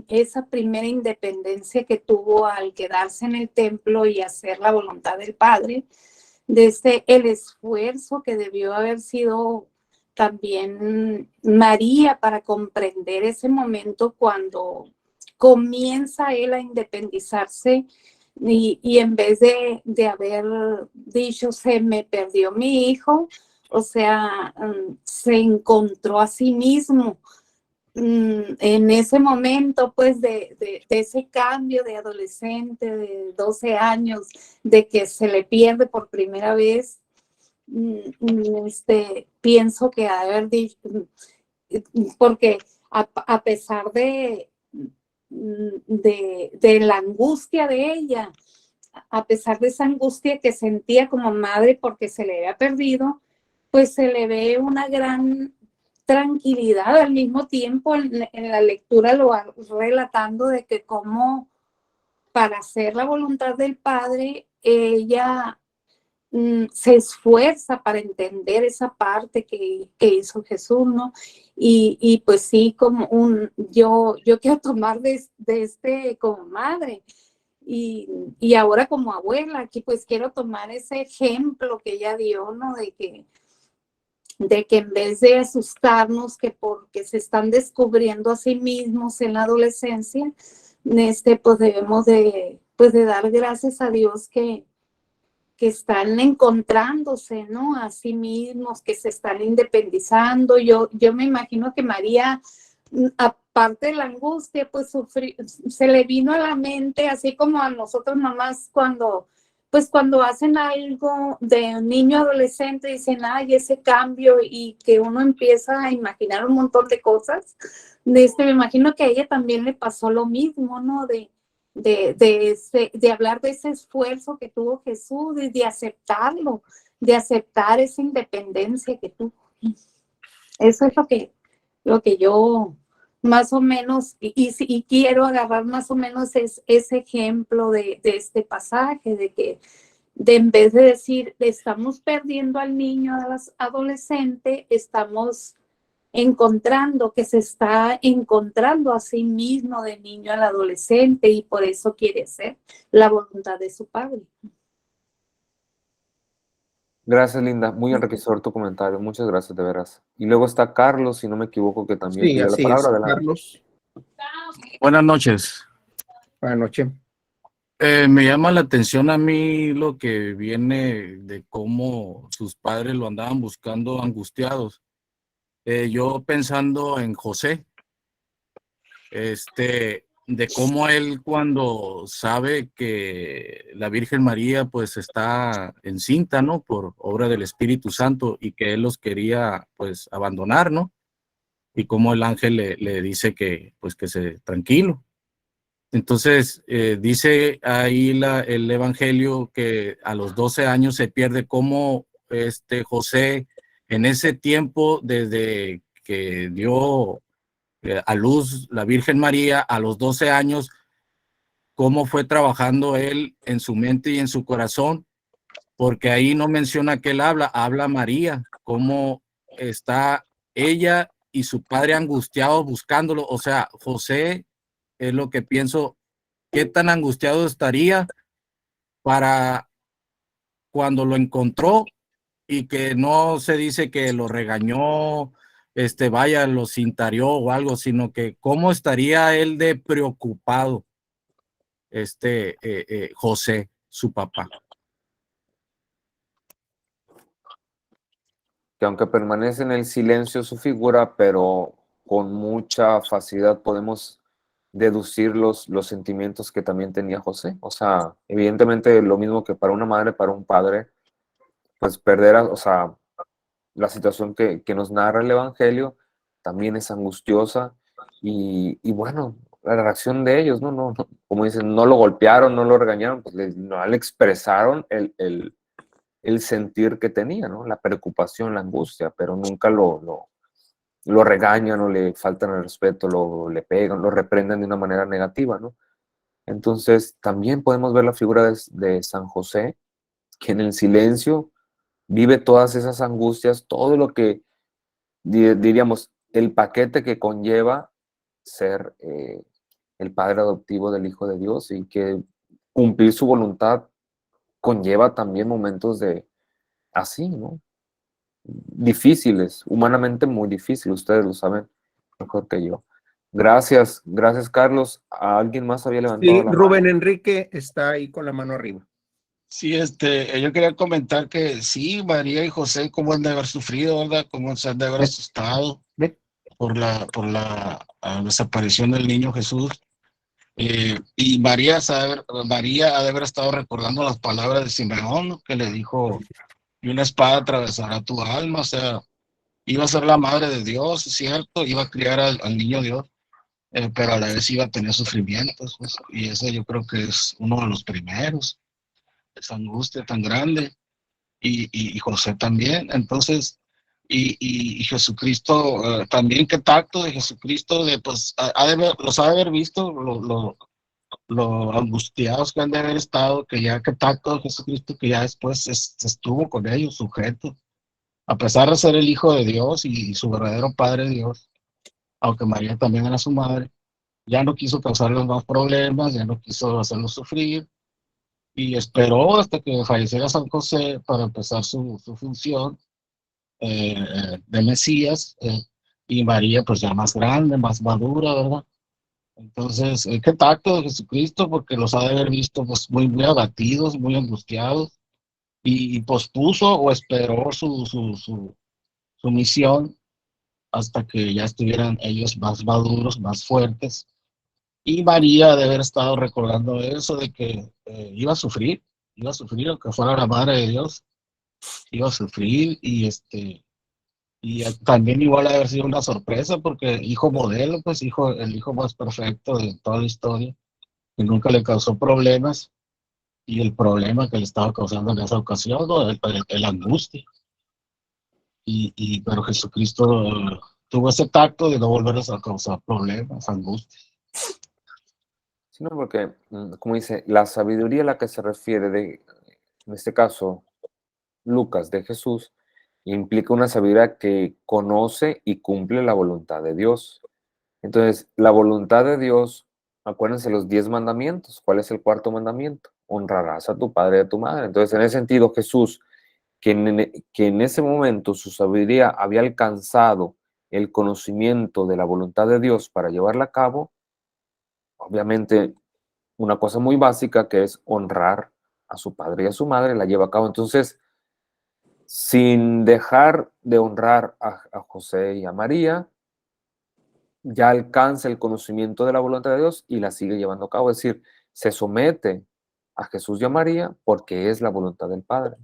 esa primera independencia que tuvo al quedarse en el templo y hacer la voluntad del Padre, desde el esfuerzo que debió haber sido también María para comprender ese momento cuando comienza él a independizarse y en vez de haber dicho se me perdió mi hijo, o sea, se encontró a sí mismo en ese momento, pues, de ese cambio de adolescente de 12 años, de que se le pierde por primera vez, pienso que ha de haber dicho, porque a pesar de la angustia de ella, a pesar de esa angustia que sentía como madre porque se le había perdido, pues se le ve una gran tranquilidad al mismo tiempo en la lectura lo va relatando de que como para hacer la voluntad del Padre, ella se esfuerza para entender esa parte que hizo Jesús, ¿no? Y pues sí, como yo quiero tomar de como madre y ahora como abuela, aquí pues quiero tomar ese ejemplo que ella dio, ¿no? De que en vez de asustarnos que porque se están descubriendo a sí mismos en la adolescencia, pues debemos de dar gracias a Dios que están encontrándose, ¿no? A sí mismos, que se están independizando. Yo me imagino que María, aparte de la angustia, pues se le vino a la mente, así como a nosotros mamás cuando pues cuando hacen algo de niño adolescente, dicen, ay, ese cambio, y que uno empieza a imaginar un montón de cosas. Me imagino que a ella también le pasó lo mismo, ¿no? De hablar de ese esfuerzo que tuvo Jesús, de aceptarlo, de aceptar esa independencia que tuvo. Eso es lo que yo más o menos, y quiero agarrar más o menos ese ejemplo de este pasaje, de que en vez de decir, estamos perdiendo al niño adolescente, estamos encontrando que se está encontrando a sí mismo de niño al adolescente, y por eso quiere hacer la voluntad de su padre. Gracias, Linda. Muy enriquecedor tu comentario. Muchas gracias, de veras. Y luego está Carlos, si no me equivoco, que también Sí, pidió la así palabra. es, Adelante. Carlos. Buenas noches. Buenas noches. Me llama la atención a mí lo que viene de cómo sus padres lo andaban buscando angustiados. Yo pensando en José, de cómo él, cuando sabe que la Virgen María pues está encinta, ¿no? Por obra del Espíritu Santo, y que él los quería pues abandonar, ¿no? Y cómo el ángel le dice que pues que se tranquilo. Entonces, dice ahí el Evangelio que a los 12 años se pierde. Cómo José, en ese tiempo, desde que dio a luz la Virgen María, a los 12 años, cómo fue trabajando él en su mente y en su corazón, porque ahí no menciona que él habla María, cómo está ella y su padre angustiados buscándolo. O sea, José, es lo que pienso, qué tan angustiado estaría para cuando lo encontró, y que no se dice que lo regañó, vaya, lo cintarió o algo, sino que cómo estaría él de preocupado, José, su papá. Que aunque permanece en el silencio su figura, pero con mucha facilidad podemos deducir los sentimientos que también tenía José. O sea, evidentemente lo mismo que para una madre, para un padre, pues o sea, la situación que nos narra el Evangelio también es angustiosa, y bueno, la reacción de ellos, ¿no? Como dicen, no lo golpearon, no lo regañaron, pues no le expresaron el sentir que tenía, ¿no? La preocupación, la angustia, pero nunca lo regañan o le faltan el respeto, le pegan, lo reprenden de una manera negativa, ¿no? Entonces, también podemos ver la figura de San José, que en el silencio vive todas esas angustias, todo lo que diríamos, el paquete que conlleva ser el padre adoptivo del Hijo de Dios, y que cumplir su voluntad conlleva también momentos así, ¿no? Difíciles, humanamente muy difíciles, ustedes lo saben mejor que yo. Gracias, Carlos. ¿Alguien más había levantado Sí, la Rubén mano? Enrique está ahí con la mano arriba. Sí, yo quería comentar que sí, María y José, cómo han de haber sufrido, ¿verdad? Cómo se han de haber asustado por la desaparición del niño Jesús. Y María ha de haber estado recordando las palabras de Simeón, ¿no? Que le dijo, y una espada atravesará tu alma. O sea, iba a ser la madre de Dios, es cierto, iba a criar al niño Dios, pero a la vez iba a tener sufrimientos, pues, y ese yo creo que es uno de los primeros, esa angustia tan grande. Y José también. Entonces, y Jesucristo también, qué tacto de Jesucristo, pues los ha de haber visto, lo angustiados que han de haber estado, que ya qué tacto de Jesucristo, que ya después estuvo con ellos, sujeto, a pesar de ser el Hijo de Dios y su verdadero Padre Dios, aunque María también era su madre, ya no quiso causarles más problemas, ya no quiso hacerlos sufrir, y esperó hasta que falleciera San José para empezar su función de Mesías, y María pues ya más grande, más madura, ¿verdad? Entonces, qué tacto de Jesucristo, porque los ha de haber visto pues muy abatidos, muy angustiados, y pospuso o esperó su misión hasta que ya estuvieran ellos más maduros, más fuertes. Y María debe haber estado recordando eso, de que iba a sufrir, iba a sufrir, aunque fuera la madre de Dios, iba a sufrir y también igual a haber sido una sorpresa porque hijo modelo, pues el hijo más perfecto de toda la historia, que nunca le causó problemas y el problema que le estaba causando en esa ocasión, ¿no? El angustia. Pero Jesucristo tuvo ese tacto de no volverles a causar problemas, angustia. Sino porque, como dice, la sabiduría a la que se refiere, en este caso, Lucas, de Jesús, implica una sabiduría que conoce y cumple la voluntad de Dios. Entonces, la voluntad de Dios, acuérdense los 10 mandamientos. ¿Cuál es el cuarto mandamiento? Honrarás a tu padre y a tu madre. Entonces, en ese sentido, Jesús, que en ese momento su sabiduría había alcanzado el conocimiento de la voluntad de Dios para llevarla a cabo, obviamente una cosa muy básica que es honrar a su padre y a su madre, la lleva a cabo. Entonces, sin dejar de honrar a José y a María, ya alcanza el conocimiento de la voluntad de Dios y la sigue llevando a cabo. Es decir, se somete a Jesús y a María porque es la voluntad del Padre.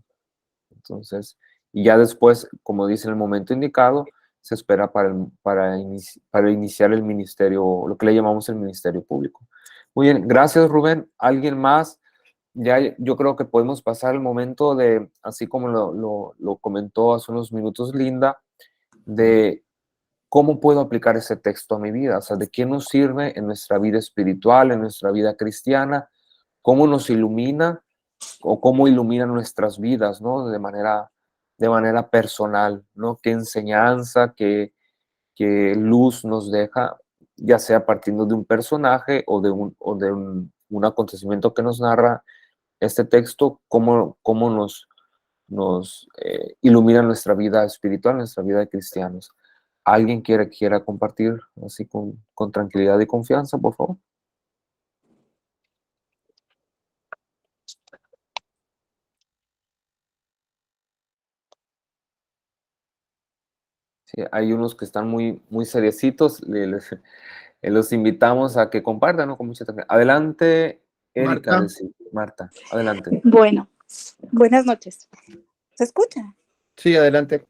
Entonces, y ya después, como dice en el momento indicado, se espera para iniciar el ministerio, lo que le llamamos el ministerio público. Muy bien, gracias Rubén. ¿Alguien más? Ya yo creo que podemos pasar el momento de, así como lo comentó hace unos minutos Linda, de cómo puedo aplicar ese texto a mi vida, o sea, de qué nos sirve en nuestra vida espiritual, en nuestra vida cristiana, cómo nos ilumina o cómo ilumina nuestras vidas, ¿no? De manera personal, ¿no? Qué enseñanza, qué luz nos deja, ya sea partiendo de un personaje o de un acontecimiento que nos narra este texto, cómo nos ilumina nuestra vida espiritual, nuestra vida de cristianos. ¿Alguien quiera compartir así con tranquilidad y confianza, por favor? Sí, hay unos que están muy seriecitos, los invitamos a que compartan, ¿no? Con mucha tranquilidad. Adelante, Erika, Marta, adelante. Bueno, buenas noches. ¿Se escucha? Sí, adelante.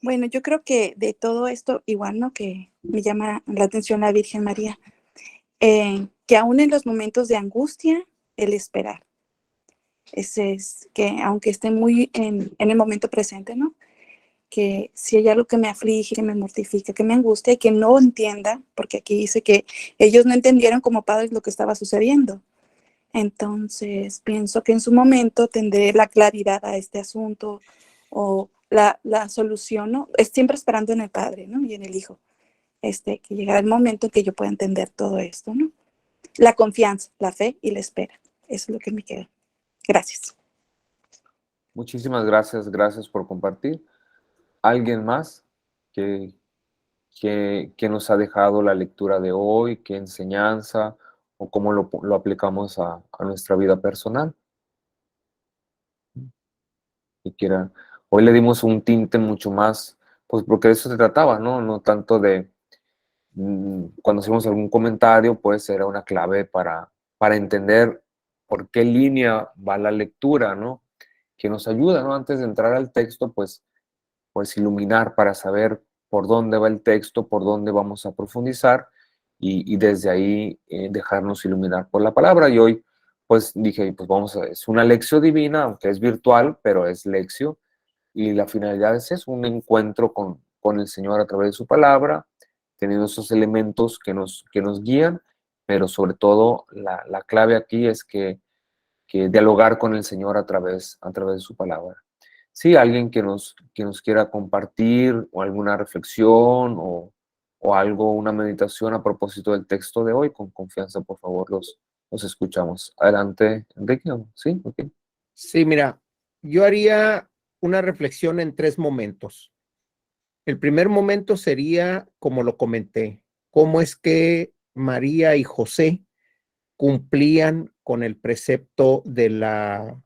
Bueno, yo creo que de todo esto, igual, ¿no? Que me llama la atención la Virgen María, que aún en los momentos de angustia, el esperar. Ese es que aunque esté muy en el momento presente, ¿no? Que si hay algo que me aflige, que me mortifica, que me angustia y que no entienda, porque aquí dice que ellos no entendieron como padres lo que estaba sucediendo. Entonces, pienso que en su momento tendré la claridad a este asunto o la solución, ¿no? Es siempre esperando en el Padre, ¿no? Y en el Hijo. Que llegará el momento en que yo pueda entender todo esto, ¿no? La confianza, la fe y la espera. Eso es lo que me queda. Gracias. Muchísimas gracias por compartir. ¿Alguien más que nos ha dejado la lectura de hoy? ¿Qué enseñanza o cómo lo aplicamos a nuestra vida personal? Que quiera. Hoy le dimos un tinte mucho más, pues porque de eso se trataba, ¿no? No tanto de, cuando hacemos algún comentario, pues era una clave para entender por qué línea va la lectura, ¿no? Que nos ayuda, ¿no? Antes de entrar al texto, pues iluminar para saber por dónde va el texto, por dónde vamos a profundizar y desde ahí dejarnos iluminar por la palabra. Y hoy, pues dije, pues es una lección divina, aunque es virtual, pero es lección. Y la finalidad es un encuentro con el Señor a través de su palabra, teniendo esos elementos que nos guían, pero sobre todo la clave aquí es que dialogar con el Señor a través de su palabra. Sí, alguien que nos quiera compartir o alguna reflexión o algo, una meditación a propósito del texto de hoy, con confianza, por favor, los escuchamos. Adelante, Enrique. Sí, ok. Sí, mira, yo haría una reflexión en 3 momentos. El primer momento sería, como lo comenté, cómo es que María y José cumplían con el precepto de la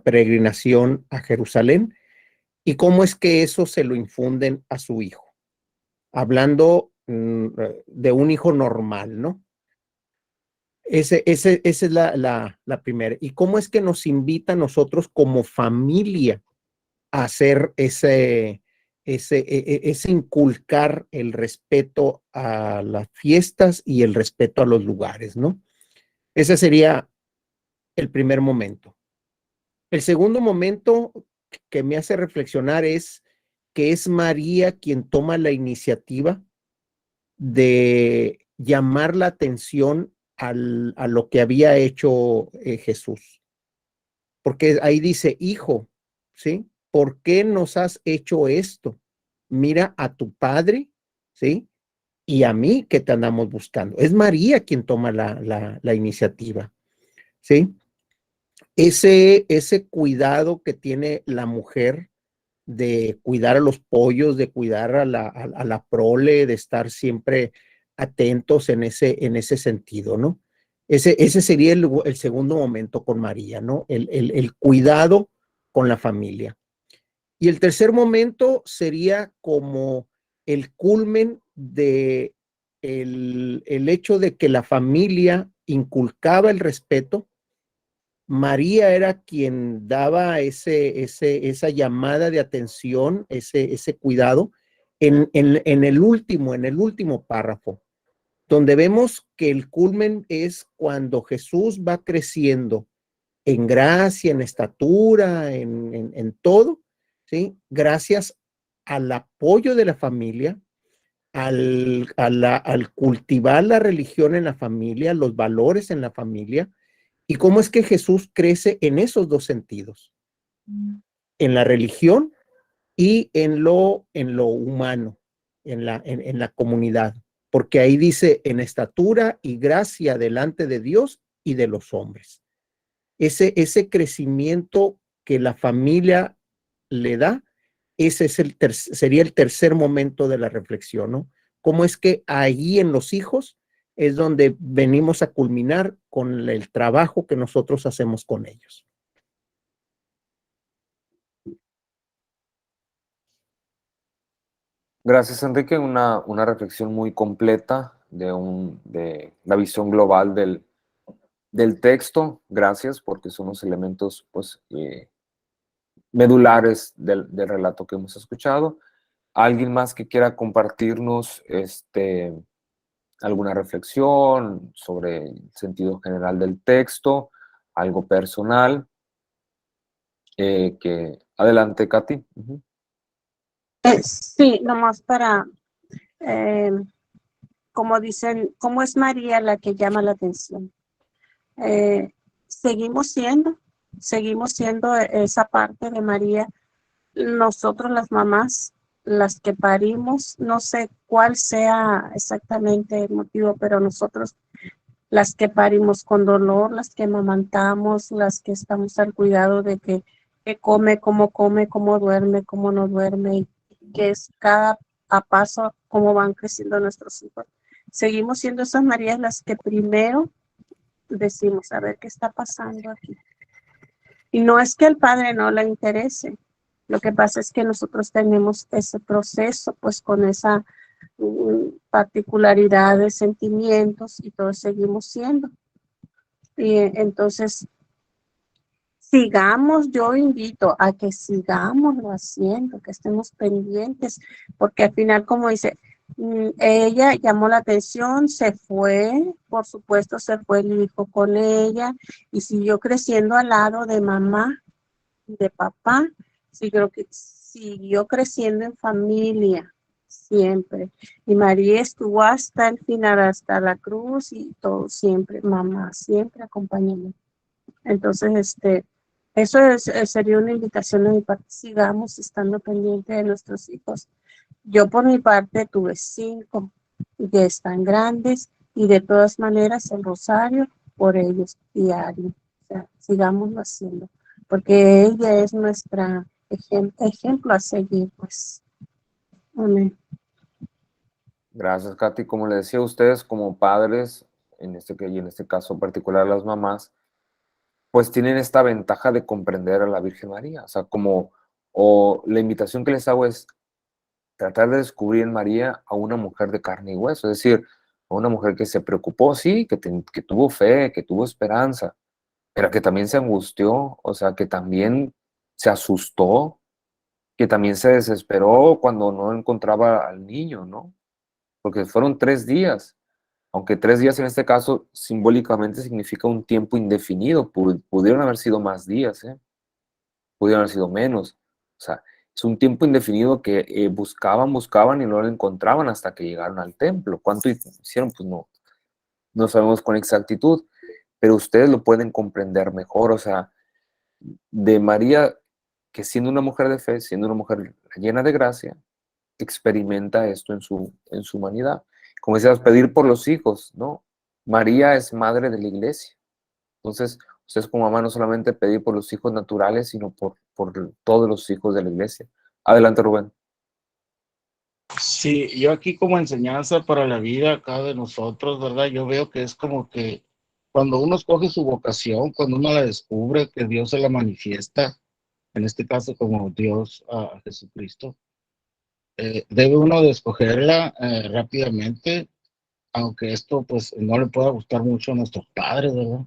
peregrinación a Jerusalén y cómo es que eso se lo infunden a su hijo, hablando de un hijo normal, ¿no? Esa es la primera. ¿Y cómo es que nos invita a nosotros como familia a hacer ese inculcar el respeto a las fiestas y el respeto a los lugares, ¿no? Ese sería el primer momento. El segundo momento que me hace reflexionar es que es María quien toma la iniciativa de llamar la atención a lo que había hecho Jesús. Porque ahí dice, hijo, ¿sí? ¿Por qué nos has hecho esto? Mira a tu padre, ¿sí? Y a mí que te andamos buscando. Es María quien toma la iniciativa, ¿sí? Ese cuidado que tiene la mujer de cuidar a los pollos, de cuidar a la prole, de estar siempre atentos en ese sentido, ¿no? Ese sería el segundo momento con María, ¿no? El cuidado con la familia. Y el tercer momento sería como el culmen de el hecho de que la familia inculcaba el respeto. María era quien daba esa llamada de atención, ese cuidado en el último párrafo, donde vemos que el culmen es cuando Jesús va creciendo en gracia, en estatura, en todo, ¿sí? Gracias al apoyo de la familia, al cultivar la religión en la familia, los valores en la familia. ¿Y cómo es que Jesús crece en esos dos sentidos? En la religión y en lo humano, en la comunidad. Porque ahí dice, en estatura y gracia delante de Dios y de los hombres. Ese crecimiento que la familia le da, ese es sería el tercer momento de la reflexión, ¿no? ¿Cómo es que ahí en los hijos es donde venimos a culminar con el trabajo que nosotros hacemos con ellos? Gracias, Enrique. Una reflexión muy completa de la visión global del texto. Gracias, porque son los elementos pues, medulares del relato que hemos escuchado. ¿Alguien más que quiera compartirnos alguna reflexión sobre el sentido general del texto, algo personal? Adelante, Katy. Uh-huh. Sí, nomás para, como dicen, ¿cómo es María la que llama la atención? Seguimos siendo esa parte de María, nosotros las mamás, las que parimos, no sé cuál sea exactamente el motivo, pero nosotros las que parimos con dolor, las que amamantamos, las que estamos al cuidado de que come, cómo duerme, cómo no duerme, que es cada a paso cómo van creciendo nuestros hijos. Seguimos siendo esas Marías las que primero decimos, a ver qué está pasando aquí. Y no es que el padre no le interese, lo que pasa es que nosotros tenemos ese proceso, pues con esa particularidad de sentimientos y todos seguimos siendo. Y entonces, yo invito a que sigámoslo haciendo, que estemos pendientes, porque al final, como dice, ella llamó la atención, se fue, por supuesto, se fue el hijo con ella y siguió creciendo al lado de mamá, de papá, siguió creciendo en familia, siempre. Y María estuvo hasta el final, hasta la cruz y todo, siempre, mamá, siempre acompañando. Entonces, eso sería una invitación de mi parte, sigamos estando pendientes de nuestros hijos. Yo por mi parte tuve 5, ya están grandes y de todas maneras el rosario por ellos diario. O sea, sigámoslo haciendo, porque ella es nuestra ejemplo a seguir, pues. Amén. Gracias, Katy. Como le decía a ustedes, como padres, y en este caso particular las mamás, pues tienen esta ventaja de comprender a la Virgen María. O sea, la invitación que les hago es tratar de descubrir en María a una mujer de carne y hueso. Es decir, Una mujer que se preocupó, sí, que tuvo fe, que tuvo esperanza, pero que también se angustió, o sea, que también se asustó, que también se desesperó cuando no encontraba al niño, ¿no? Porque fueron 3 días, aunque 3 días en este caso simbólicamente significa un tiempo indefinido, pudieron haber sido más días, ¿eh? Pudieron haber sido menos. O sea, es un tiempo indefinido que buscaban y no lo encontraban hasta que llegaron al templo. ¿Cuánto hicieron? Pues no sabemos con exactitud, pero ustedes lo pueden comprender mejor. O sea, de María, que siendo una mujer de fe, siendo una mujer llena de gracia, experimenta esto en su humanidad. Como decías, pedir por los hijos, ¿no? María es madre de la iglesia. Entonces, ustedes como mamá no solamente pedir por los hijos naturales, sino por todos los hijos de la iglesia. Adelante, Rubén. Sí, yo aquí como enseñanza para la vida acá de nosotros, ¿verdad? Yo veo que es como que cuando uno escoge su vocación, cuando uno la descubre, que Dios se la manifiesta, en este caso como Dios a Jesucristo, debe uno de escogerla rápidamente, aunque esto pues no le pueda gustar mucho a nuestros padres, ¿verdad?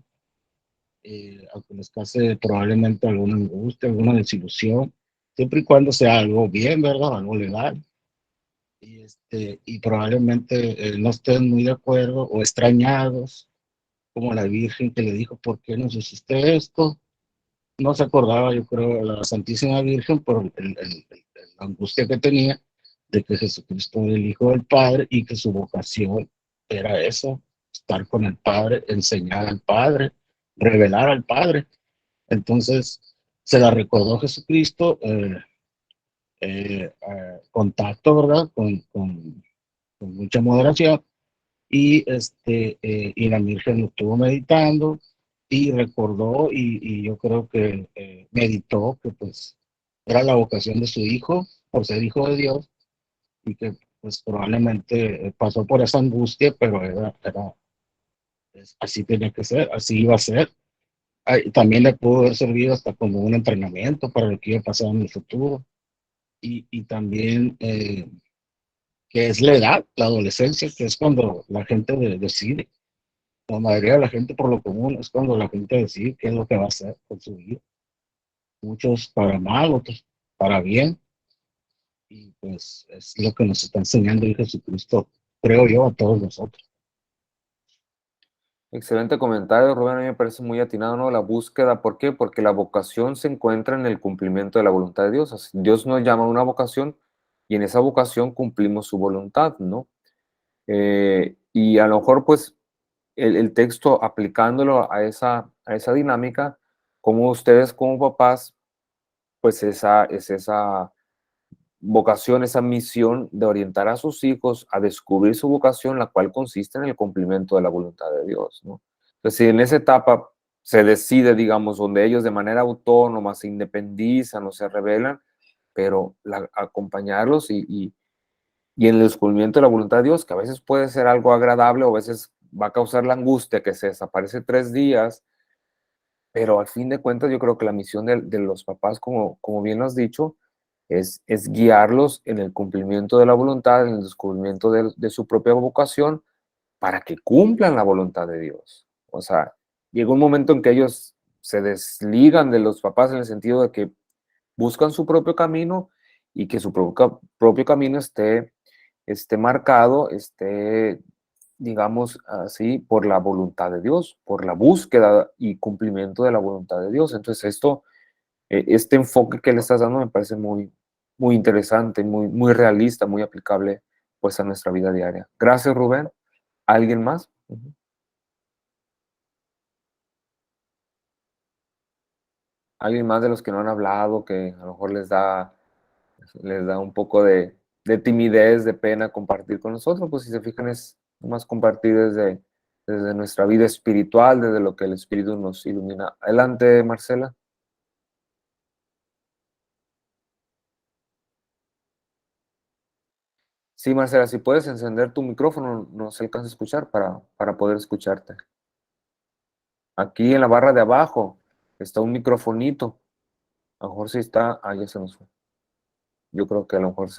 Aunque les cause probablemente alguna angustia, alguna desilusión, siempre y cuando sea algo bien, ¿verdad? Algo legal. Y probablemente no estén muy de acuerdo o extrañados, como la Virgen que le dijo, ¿por qué nos hiciste esto? No se acordaba, yo creo, la Santísima Virgen por la angustia que tenía de que Jesucristo era el Hijo del Padre y que su vocación era eso, estar con el Padre, enseñar al Padre, revelar al Padre. Entonces, se la recordó Jesucristo, contacto, ¿verdad? Con mucha moderación, y la Virgen lo estuvo meditando y recordó, y yo creo que meditó que pues era la vocación de su hijo por ser hijo de Dios, y que pues probablemente pasó por esa angustia, pero así tenía que ser, así iba a ser. También le pudo haber servido hasta como un entrenamiento para lo que iba a pasar en el futuro, y también que es la edad, la adolescencia, que es cuando la gente decide. La mayoría de la gente, por lo común, es cuando la gente decide qué es lo que va a hacer con su vida. Muchos para mal, otros para bien. Y pues es lo que nos está enseñando el Jesucristo, creo yo, a todos nosotros. Excelente comentario, Rubén. A mí me parece muy atinado, ¿no? La búsqueda, ¿por qué? Porque la vocación se encuentra en el cumplimiento de la voluntad de Dios. Así, Dios nos llama a una vocación y en esa vocación cumplimos su voluntad, ¿no? Y a lo mejor, pues, el texto aplicándolo a esa dinámica, como ustedes como papás, pues esa vocación, esa misión de orientar a sus hijos a descubrir su vocación, la cual consiste en el cumplimiento de la voluntad de Dios, ¿no? Entonces, si en esa etapa se decide, digamos, donde ellos de manera autónoma se independizan o se rebelan, pero acompañarlos y en el descubrimiento de la voluntad de Dios, que a veces puede ser algo agradable o a veces va a causar la angustia que se desaparece 3 días, pero al fin de cuentas yo creo que la misión de los papás, como bien lo has dicho, es guiarlos en el cumplimiento de la voluntad, en el descubrimiento de su propia vocación, para que cumplan la voluntad de Dios. O sea, llega un momento en que ellos se desligan de los papás en el sentido de que buscan su propio camino y que su propio camino esté marcado, digamos así, por la voluntad de Dios, por la búsqueda y cumplimiento de la voluntad de Dios. Entonces este enfoque que le estás dando me parece muy, muy interesante, muy realista, muy aplicable pues a nuestra vida diaria. Gracias, Rubén. ¿Alguien más? ¿Alguien más de los que no han hablado, que a lo mejor les da un poco de timidez, de pena compartir con nosotros? Pues si se fijan es más compartir desde nuestra vida espiritual, desde lo que el Espíritu nos ilumina. Adelante, Marcela. Sí, Marcela, si puedes encender tu micrófono, no se alcanza a escuchar para poder escucharte. Aquí en la barra de abajo está un microfonito. A lo mejor sí está, ya se nos fue. Yo creo que a lo mejor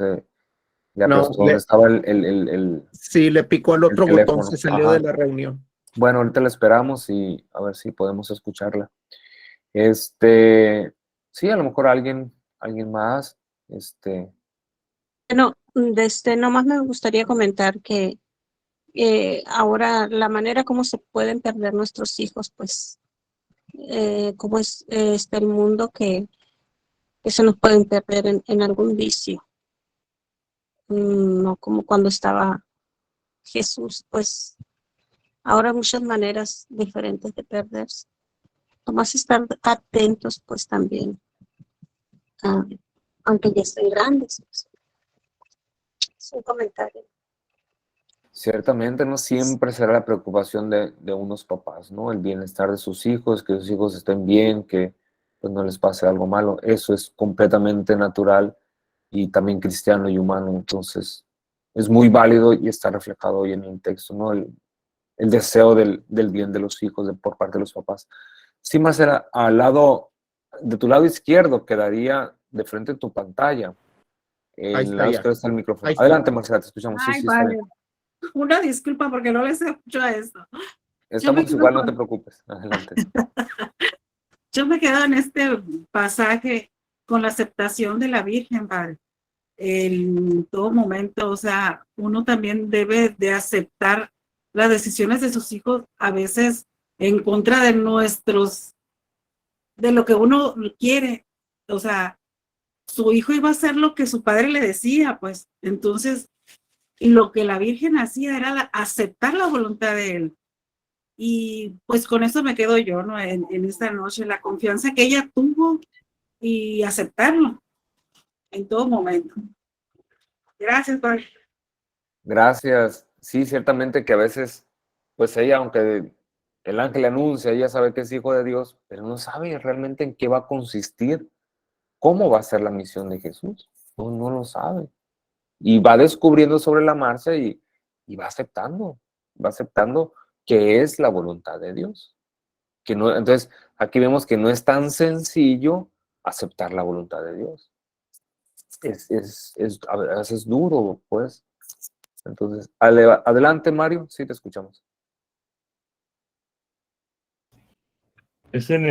Le No, apretó donde estaba el sí, le picó al otro botón, teléfono. se salió Ajá. de la reunión. Bueno, ahorita la esperamos y a ver si podemos escucharla. Sí, a lo mejor alguien más, Bueno, nomás me gustaría comentar que ahora la manera como se pueden perder nuestros hijos, pues, cómo es el mundo que se nos pueden perder en algún vicio. No como cuando estaba Jesús, pues ahora hay muchas maneras diferentes de perderse. Nomás estar atentos, pues también, aunque ya estén grandes. Pues. Es un comentario. ciertamente no siempre será la preocupación de unos papás, ¿no? El bienestar de sus hijos, que sus hijos estén bien, que pues, no les pase algo malo. Eso es completamente natural y también cristiano y humano. Entonces, es muy válido y está reflejado hoy en el texto, ¿no? El deseo del bien de los hijos por parte de los papás. Sí, Marcela, de tu lado izquierdo quedaría de frente a tu pantalla. Ahí En el está lado ya. izquierdo está el micrófono. Ahí está. Adelante, Marcela, te escuchamos. Sí, Ay, sí, está vale. bien. Una disculpa porque no les escucho a esto. Estamos igual, no te preocupes. Adelante. Yo me quedo en este pasaje con la aceptación de la Virgen, Padre. En todo momento, o sea, uno también debe de aceptar las decisiones de sus hijos, a veces en contra de de lo que uno quiere. O sea, su hijo iba a hacer lo que su padre le decía, pues. Entonces, lo que la Virgen hacía era aceptar la voluntad de él. Y pues con eso me quedo yo, ¿no? En esta noche, la confianza que ella tuvo y aceptarlo en todo momento. Gracias, Padre. Gracias. Sí, ciertamente que a veces, pues ella, aunque el ángel le anuncia, ella sabe que es hijo de Dios, pero no sabe realmente en qué va a consistir, cómo va a ser la misión de Jesús. No lo sabe. Y va descubriendo sobre la marcha y va aceptando que es la voluntad de Dios. Que no, entonces, aquí vemos que no es tan sencillo aceptar la voluntad de Dios. A veces es duro, pues. Entonces, adelante, Mario, sí te escuchamos. Es en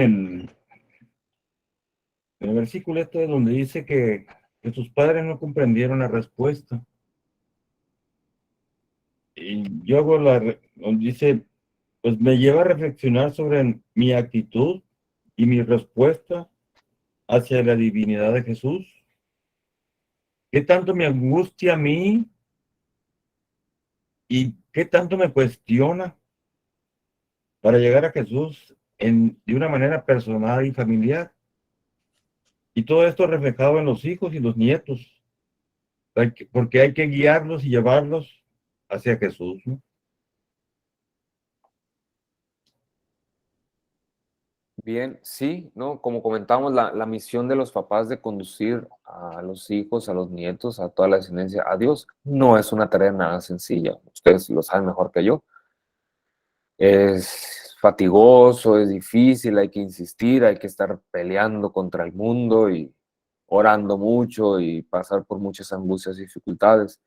el versículo este donde dice que sus padres no comprendieron la respuesta. Y yo hago dice, pues me lleva a reflexionar sobre mi actitud y mi respuesta hacia la divinidad de Jesús. ¿Qué tanto me angustia a mí y qué tanto me cuestiona para llegar a Jesús de una manera personal y familiar? Y todo esto reflejado en los hijos y los nietos, porque hay que guiarlos y llevarlos hacia Jesús, ¿no? Bien, sí, ¿no? Como comentamos, la misión de los papás de conducir a los hijos, a los nietos, a toda la descendencia a Dios, no es una tarea nada sencilla. Ustedes lo saben mejor que yo. Es fatigoso, es difícil, hay que insistir, hay que estar peleando contra el mundo y orando mucho y pasar por muchas angustias y dificultades.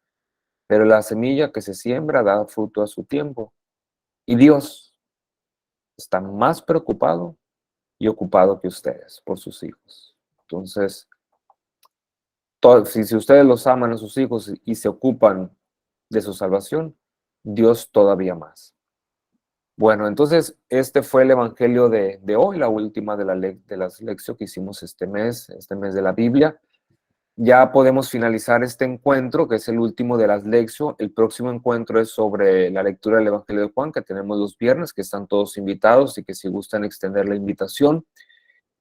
Pero la semilla que se siembra da fruto a su tiempo. Y Dios está más preocupado y ocupado que ustedes por sus hijos. Entonces, si ustedes los aman a sus hijos y se ocupan de su salvación, Dios todavía más. Bueno, entonces este fue el evangelio de hoy, la última de las lecciones que hicimos este mes de la Biblia. Ya podemos finalizar este encuentro, que es el último de las lecciones. El próximo encuentro es sobre la lectura del Evangelio de Juan, que tenemos los viernes, que están todos invitados y que si gustan extender la invitación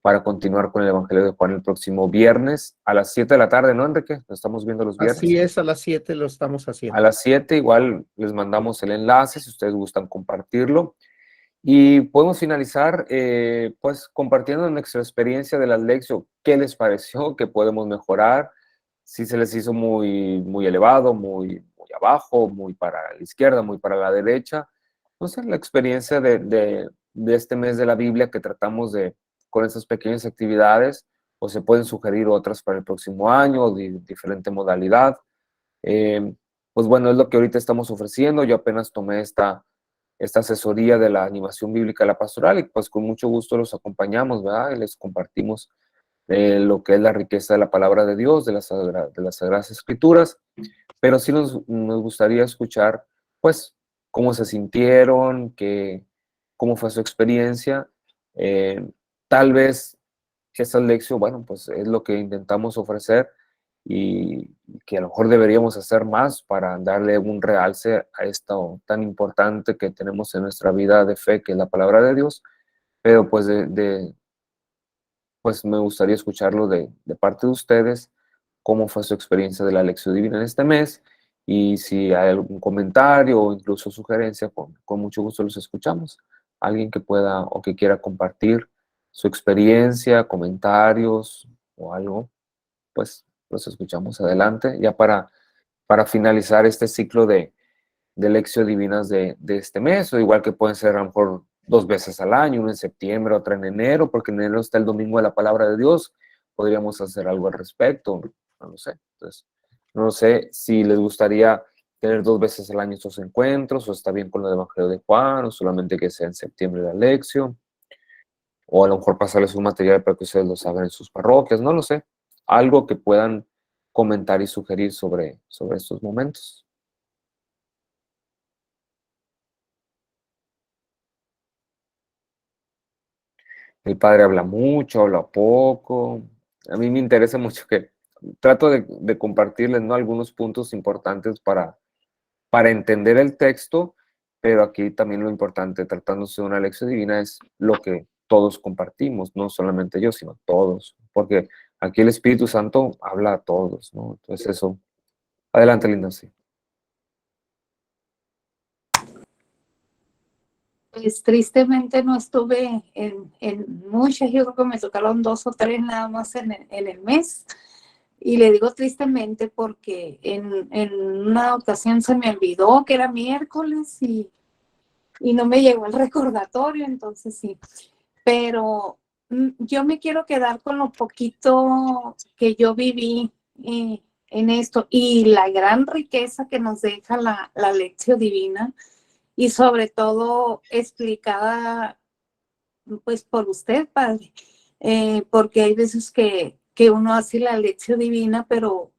para continuar con el Evangelio de Juan el próximo viernes a las 7 de la tarde, ¿no, Enrique? Lo estamos viendo los viernes. Así es, a las 7 lo estamos haciendo. A las 7 igual les mandamos el enlace si ustedes gustan compartirlo. Y podemos finalizar pues compartiendo nuestra experiencia de las lecciones. ¿Qué les pareció? ¿Qué podemos mejorar? Si se les hizo muy elevado, muy abajo, muy para la izquierda, muy para la derecha. Entonces la experiencia de este mes de la Biblia que tratamos con estas pequeñas actividades, o se pueden sugerir otras para el próximo año, de diferente modalidad. Pues bueno, es lo que ahorita estamos ofreciendo. Yo apenas tomé esta asesoría de la animación bíblica de la pastoral y pues con mucho gusto los acompañamos, ¿verdad? Y les compartimos lo que es la riqueza de la palabra de Dios, de las Sagradas Escrituras, pero sí nos gustaría escuchar, pues, cómo se sintieron, cómo fue su experiencia. Tal vez esta lección, bueno, pues es lo que intentamos ofrecer y que a lo mejor deberíamos hacer más para darle un realce a esto tan importante que tenemos en nuestra vida de fe, que es la palabra de Dios, pero pues pues me gustaría escucharlo de parte de ustedes, cómo fue su experiencia de la lección divina en este mes, y si hay algún comentario o incluso sugerencia, con mucho gusto los escuchamos. Alguien que pueda o que quiera compartir su experiencia, comentarios o algo, pues los escuchamos adelante, ya para finalizar este ciclo de lección divinas de este mes, o igual que pueden ser a lo mejor 2 veces al año, una en septiembre, otra en enero, porque en enero está el domingo de la palabra de Dios, podríamos hacer algo al respecto, no lo sé. Entonces, no sé si les gustaría tener 2 veces al año estos encuentros, o está bien con el Evangelio de Juan, o solamente que sea en septiembre la lección, o a lo mejor pasarles un material para que ustedes lo hagan en sus parroquias, no lo sé. Algo que puedan comentar y sugerir sobre estos momentos. El padre habla mucho, habla poco. A mí me interesa mucho que trato de compartirles, ¿no?, algunos puntos importantes para entender el texto, pero aquí también lo importante, tratándose de una lección divina, es lo que todos compartimos, no solamente yo, sino todos, porque aquí el Espíritu Santo habla a todos, ¿no? Entonces eso. Adelante, Linda, sí. Pues tristemente no estuve en muchas, yo creo que me tocaron 2 o 3 nada más en el mes. Y le digo tristemente porque en una ocasión se me olvidó que era miércoles y no me llegó el recordatorio, entonces sí. Pero yo me quiero quedar con lo poquito que yo viví en esto y la gran riqueza que nos deja la lección divina, y sobre todo explicada pues por usted, padre, porque hay veces que uno hace la lección divina, pero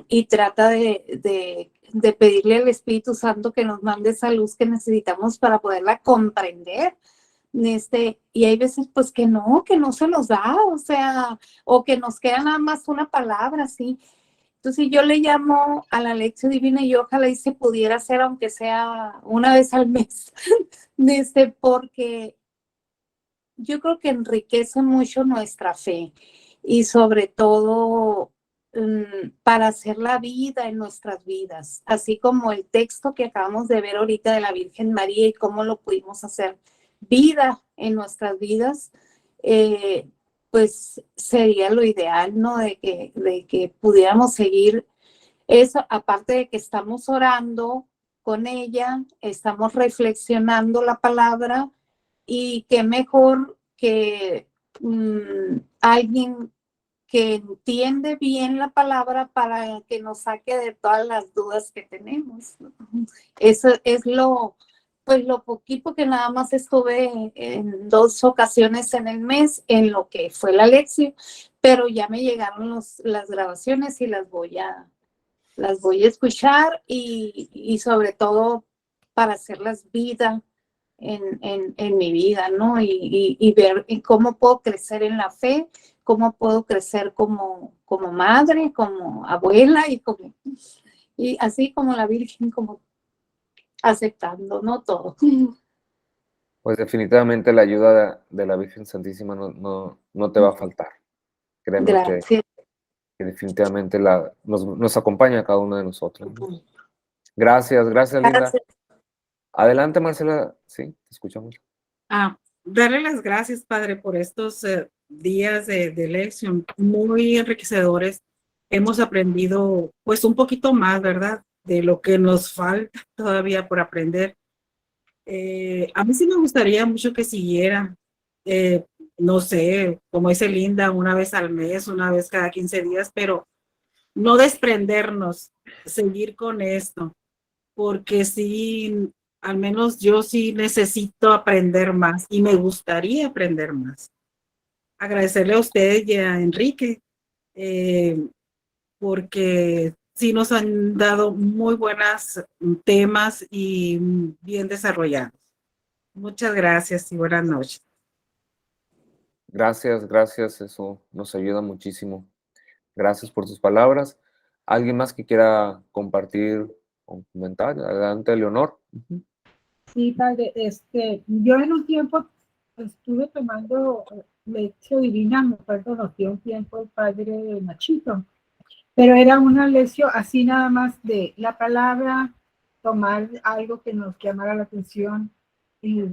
y trata de pedirle al Espíritu Santo que nos mande esa luz que necesitamos para poderla comprender. Y hay veces pues que no se nos da, o sea, o que nos queda nada más una palabra, ¿sí? Entonces yo le llamo a la lección divina y ojalá y se pudiera hacer aunque sea una vez al mes, porque yo creo que enriquece mucho nuestra fe y sobre todo para hacer la vida en nuestras vidas, así como el texto que acabamos de ver ahorita de la Virgen María y cómo lo pudimos hacer vida en nuestras vidas. Pues sería lo ideal, ¿no? De que pudiéramos seguir eso, aparte de que estamos orando con ella, estamos reflexionando la palabra, y qué mejor que alguien que entiende bien la palabra para que nos saque de todas las dudas que tenemos. Eso es pues lo poquito que nada más estuve en 2 ocasiones en el mes en lo que fue la lección, pero ya me llegaron las grabaciones y las voy a escuchar y sobre todo para hacerlas vida en mi vida, ¿no? Y ver cómo puedo crecer en la fe, cómo puedo crecer como madre, como abuela y así como la Virgen, como aceptando, ¿no? Todo. Pues definitivamente la ayuda de la Virgen Santísima no te va a faltar. Créeme Gracias. que definitivamente nos acompaña a cada uno de nosotros, ¿no? Gracias, Linda. Gracias. Adelante, Marcela. Sí, te escuchamos. Darle las gracias, Padre, por estos días de lección muy enriquecedores. Hemos aprendido pues un poquito más, ¿verdad?, de lo que nos falta todavía por aprender. A mí sí me gustaría mucho que siguiera, no sé, como dice Linda, una vez al mes, una vez cada 15 días, pero no desprendernos, seguir con esto, porque sí, al menos yo sí necesito aprender más y me gustaría aprender más. Agradecerle a usted y a Enrique, porque sí nos han dado muy buenos temas y bien desarrollados. Muchas gracias y buenas noches. Gracias, gracias, eso nos ayuda muchísimo. Gracias por tus palabras. ¿Alguien más que quiera compartir o comentar? Adelante, Leonor. Sí, padre, yo en un tiempo estuve tomando lección divina, me acuerdo, nos dio un tiempo el padre Nachito, pero era una lección así nada más de la palabra, tomar algo que nos llamara la atención y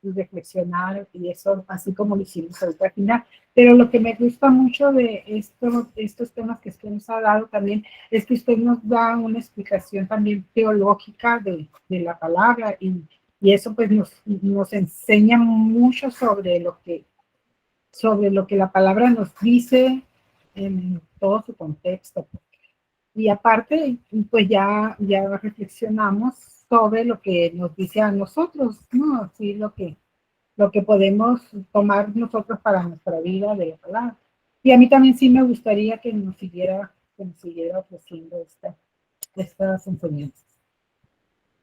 reflexionar, y eso así como lo hicimos ahorita al final. Pero lo que me gusta mucho de estos temas que usted nos ha dado también es que usted nos da una explicación también teológica de la palabra, y eso pues nos enseña mucho sobre lo que la palabra nos dice en todo su contexto. Y aparte, pues ya reflexionamos sobre lo que nos dice a nosotros, ¿no? Así lo que podemos tomar nosotros para nuestra vida de la palabra. Y a mí también sí me gustaría que nos siguiera ofreciendo estas enseñanzas.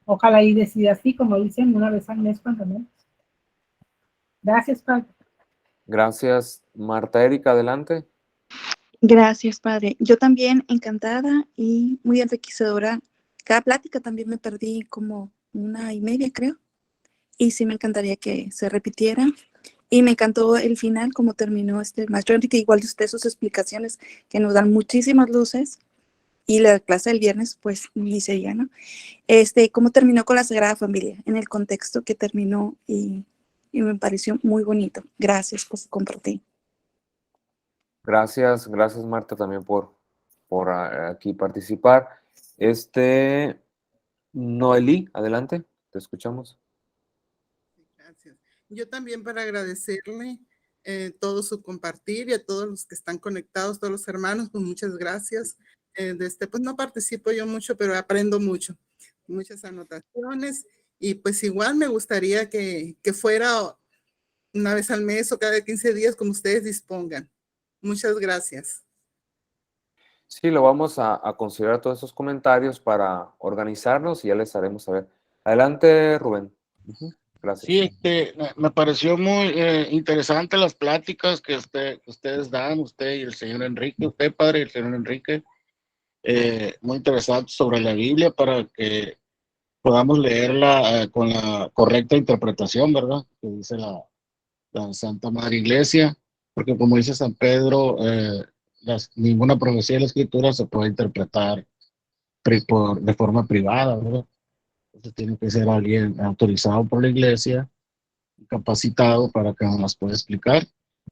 Ojalá y decida así, como dicen, una vez al mes cuando menos. Gracias, padre. Gracias, Marta Erika, adelante. Gracias, padre. Yo también encantada y muy enriquecedora. Cada plática también me perdí como 1.5 horas, creo. Y sí me encantaría que se repitiera. Y me encantó el final, como terminó maestro Enrique, igual de usted, sus explicaciones que nos dan muchísimas luces. Y la clase del viernes, pues, ni se diga, ¿no? Cómo terminó con la Sagrada Familia, en el contexto que terminó y me pareció muy bonito. Gracias por compartir. Gracias, gracias Marta también por aquí participar. Noelí, adelante, te escuchamos. Gracias. Yo también para agradecerle todo su compartir y a todos los que están conectados, todos los hermanos, pues muchas gracias. Pues no participo yo mucho, pero aprendo mucho. Muchas anotaciones y pues igual me gustaría que fuera una vez al mes o cada 15 días como ustedes dispongan. Muchas gracias. Sí, lo vamos a considerar todos esos comentarios para organizarnos y ya les haremos saber. Adelante, Rubén. Gracias. Sí, me pareció muy interesante las pláticas que ustedes dan, usted y el señor Enrique, usted, padre, y el señor Enrique. Muy interesante sobre la Biblia para que podamos leerla con la correcta interpretación, ¿verdad? Que dice la Santa Madre Iglesia, porque como dice San Pedro, ninguna profecía de la Escritura se puede interpretar de forma privada, ¿verdad? Entonces tiene que ser alguien autorizado por la Iglesia, capacitado para que nos las pueda explicar.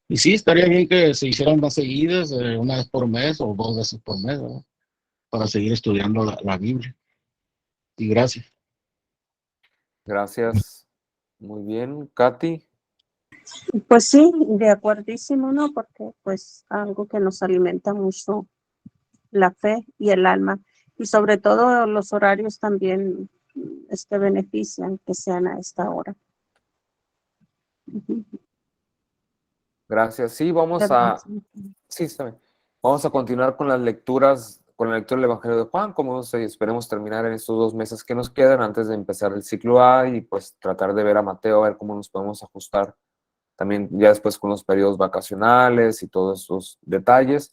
Y sí, estaría bien que se hicieran más seguidas, una vez por mes o 2 veces por mes, ¿verdad? Para seguir estudiando la Biblia. Y gracias. Gracias. Muy bien. Katy. Pues sí, de acuerdísimo, ¿no? Porque pues algo que nos alimenta mucho la fe y el alma. Y sobre todo los horarios también benefician que sean a esta hora. Gracias. Sí, vamos a continuar con las lecturas, con la lectura del Evangelio de Juan, como esperemos terminar en estos 2 meses que nos quedan antes de empezar el ciclo A y pues tratar de ver a Mateo, a ver cómo nos podemos ajustar también ya después con los periodos vacacionales y todos esos detalles.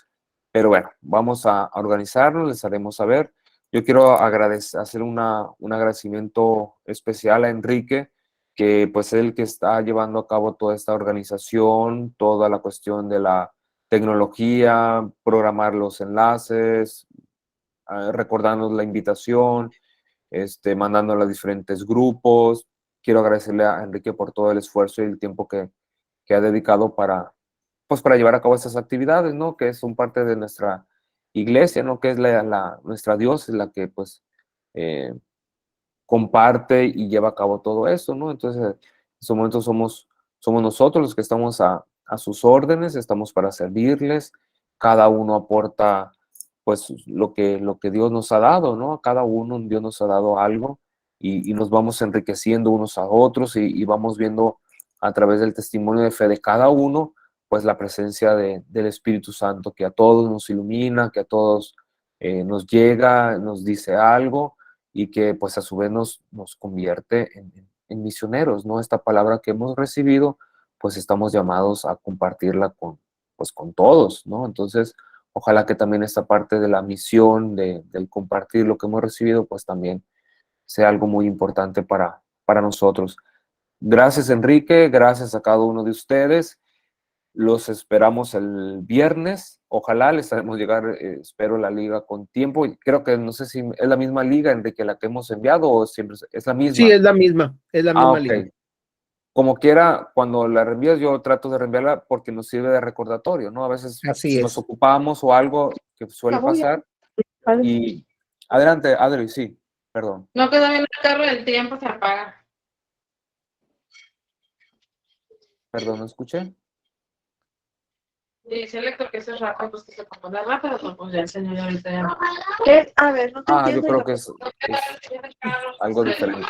Pero bueno, vamos a organizarnos, les haremos saber. Yo quiero hacer un agradecimiento especial a Enrique, que pues es el que está llevando a cabo toda esta organización, toda la cuestión de la tecnología, programar los enlaces, recordándonos la invitación, mandándola a diferentes grupos. Quiero agradecerle a Enrique por todo el esfuerzo y el tiempo que ha dedicado para llevar a cabo estas actividades, ¿no? Que son parte de nuestra iglesia, ¿no? Que es nuestra diócesis la que, pues, comparte y lleva a cabo todo eso, ¿no? Entonces, en este momento somos nosotros los que estamos a sus órdenes, estamos para servirles, cada uno aporta, pues lo que Dios nos ha dado, ¿no? A cada uno Dios nos ha dado algo y nos vamos enriqueciendo unos a otros y vamos viendo a través del testimonio de fe de cada uno, pues la presencia del Espíritu Santo que a todos nos ilumina, que a todos nos llega, nos dice algo y que pues a su vez nos convierte en misioneros, ¿no? Esta palabra que hemos recibido, pues estamos llamados a compartirla con todos, ¿no? Entonces, ojalá que también esta parte de la misión, del compartir lo que hemos recibido, pues también sea algo muy importante para nosotros. Gracias, Enrique, gracias a cada uno de ustedes. Los esperamos el viernes. Ojalá les haremos llegar, espero, la liga con tiempo. Creo que no sé si es la misma liga, Enrique, la que hemos enviado o siempre es la misma. Sí, es la misma Ok. liga. Como quiera, cuando la reenvías, yo trato de reenviarla porque nos sirve de recordatorio, ¿no? A veces Así nos es. ocupamos o algo que suele pasar. Y adelante, Adri, sí, perdón. No quedó bien el carro, el tiempo se apaga. Perdón, ¿no escuché? Dice el lector que ese rato, pues que se compone rápido, pero pues ya el señor ahorita ya no. A ver, no te Yo entiendo. creo que es algo diferente.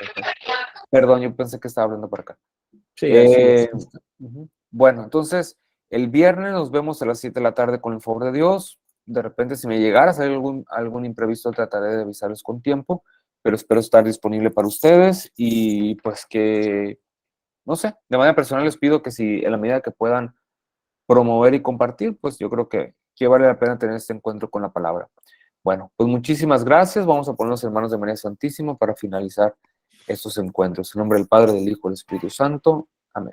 Perdón, yo pensé que estaba hablando por acá. Sí, así es. Bueno, entonces, el viernes nos vemos a las 7 de la tarde con el favor de Dios. De repente, si me llegara a salir algún imprevisto, trataré de avisarles con tiempo, pero espero estar disponible para ustedes y pues que, no sé, de manera personal les pido que si en la medida que puedan promover y compartir, pues yo creo que vale la pena tener este encuentro con la palabra. Bueno, pues muchísimas gracias. Vamos a ponernos en manos de María Santísima para finalizar estos encuentros. En nombre del Padre, del Hijo y del Espíritu Santo. Amén.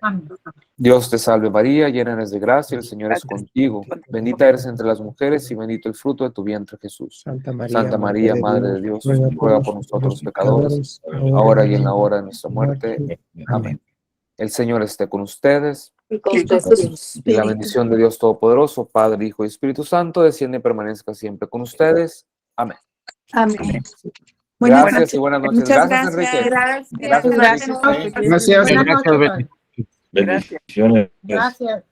Dios te salve María, llena eres de gracia, el Señor es contigo. Bendita eres entre las mujeres y bendito el fruto de tu vientre, Jesús. Santa María, Madre de Dios, ruega por nosotros los pecadores, ahora y en la hora de nuestra muerte. Amén. El Señor esté con ustedes. Y con tu Y la espíritu. bendición de Dios Todopoderoso, Padre, Hijo y Espíritu Santo, desciende y permanezca siempre con ustedes. Amén. Amén. Gracias y buenas noches. Muchas Gracias, Enrique. gracias. Gracias, Enrique. Gracias. Buenas noches. Bendiciones. Gracias.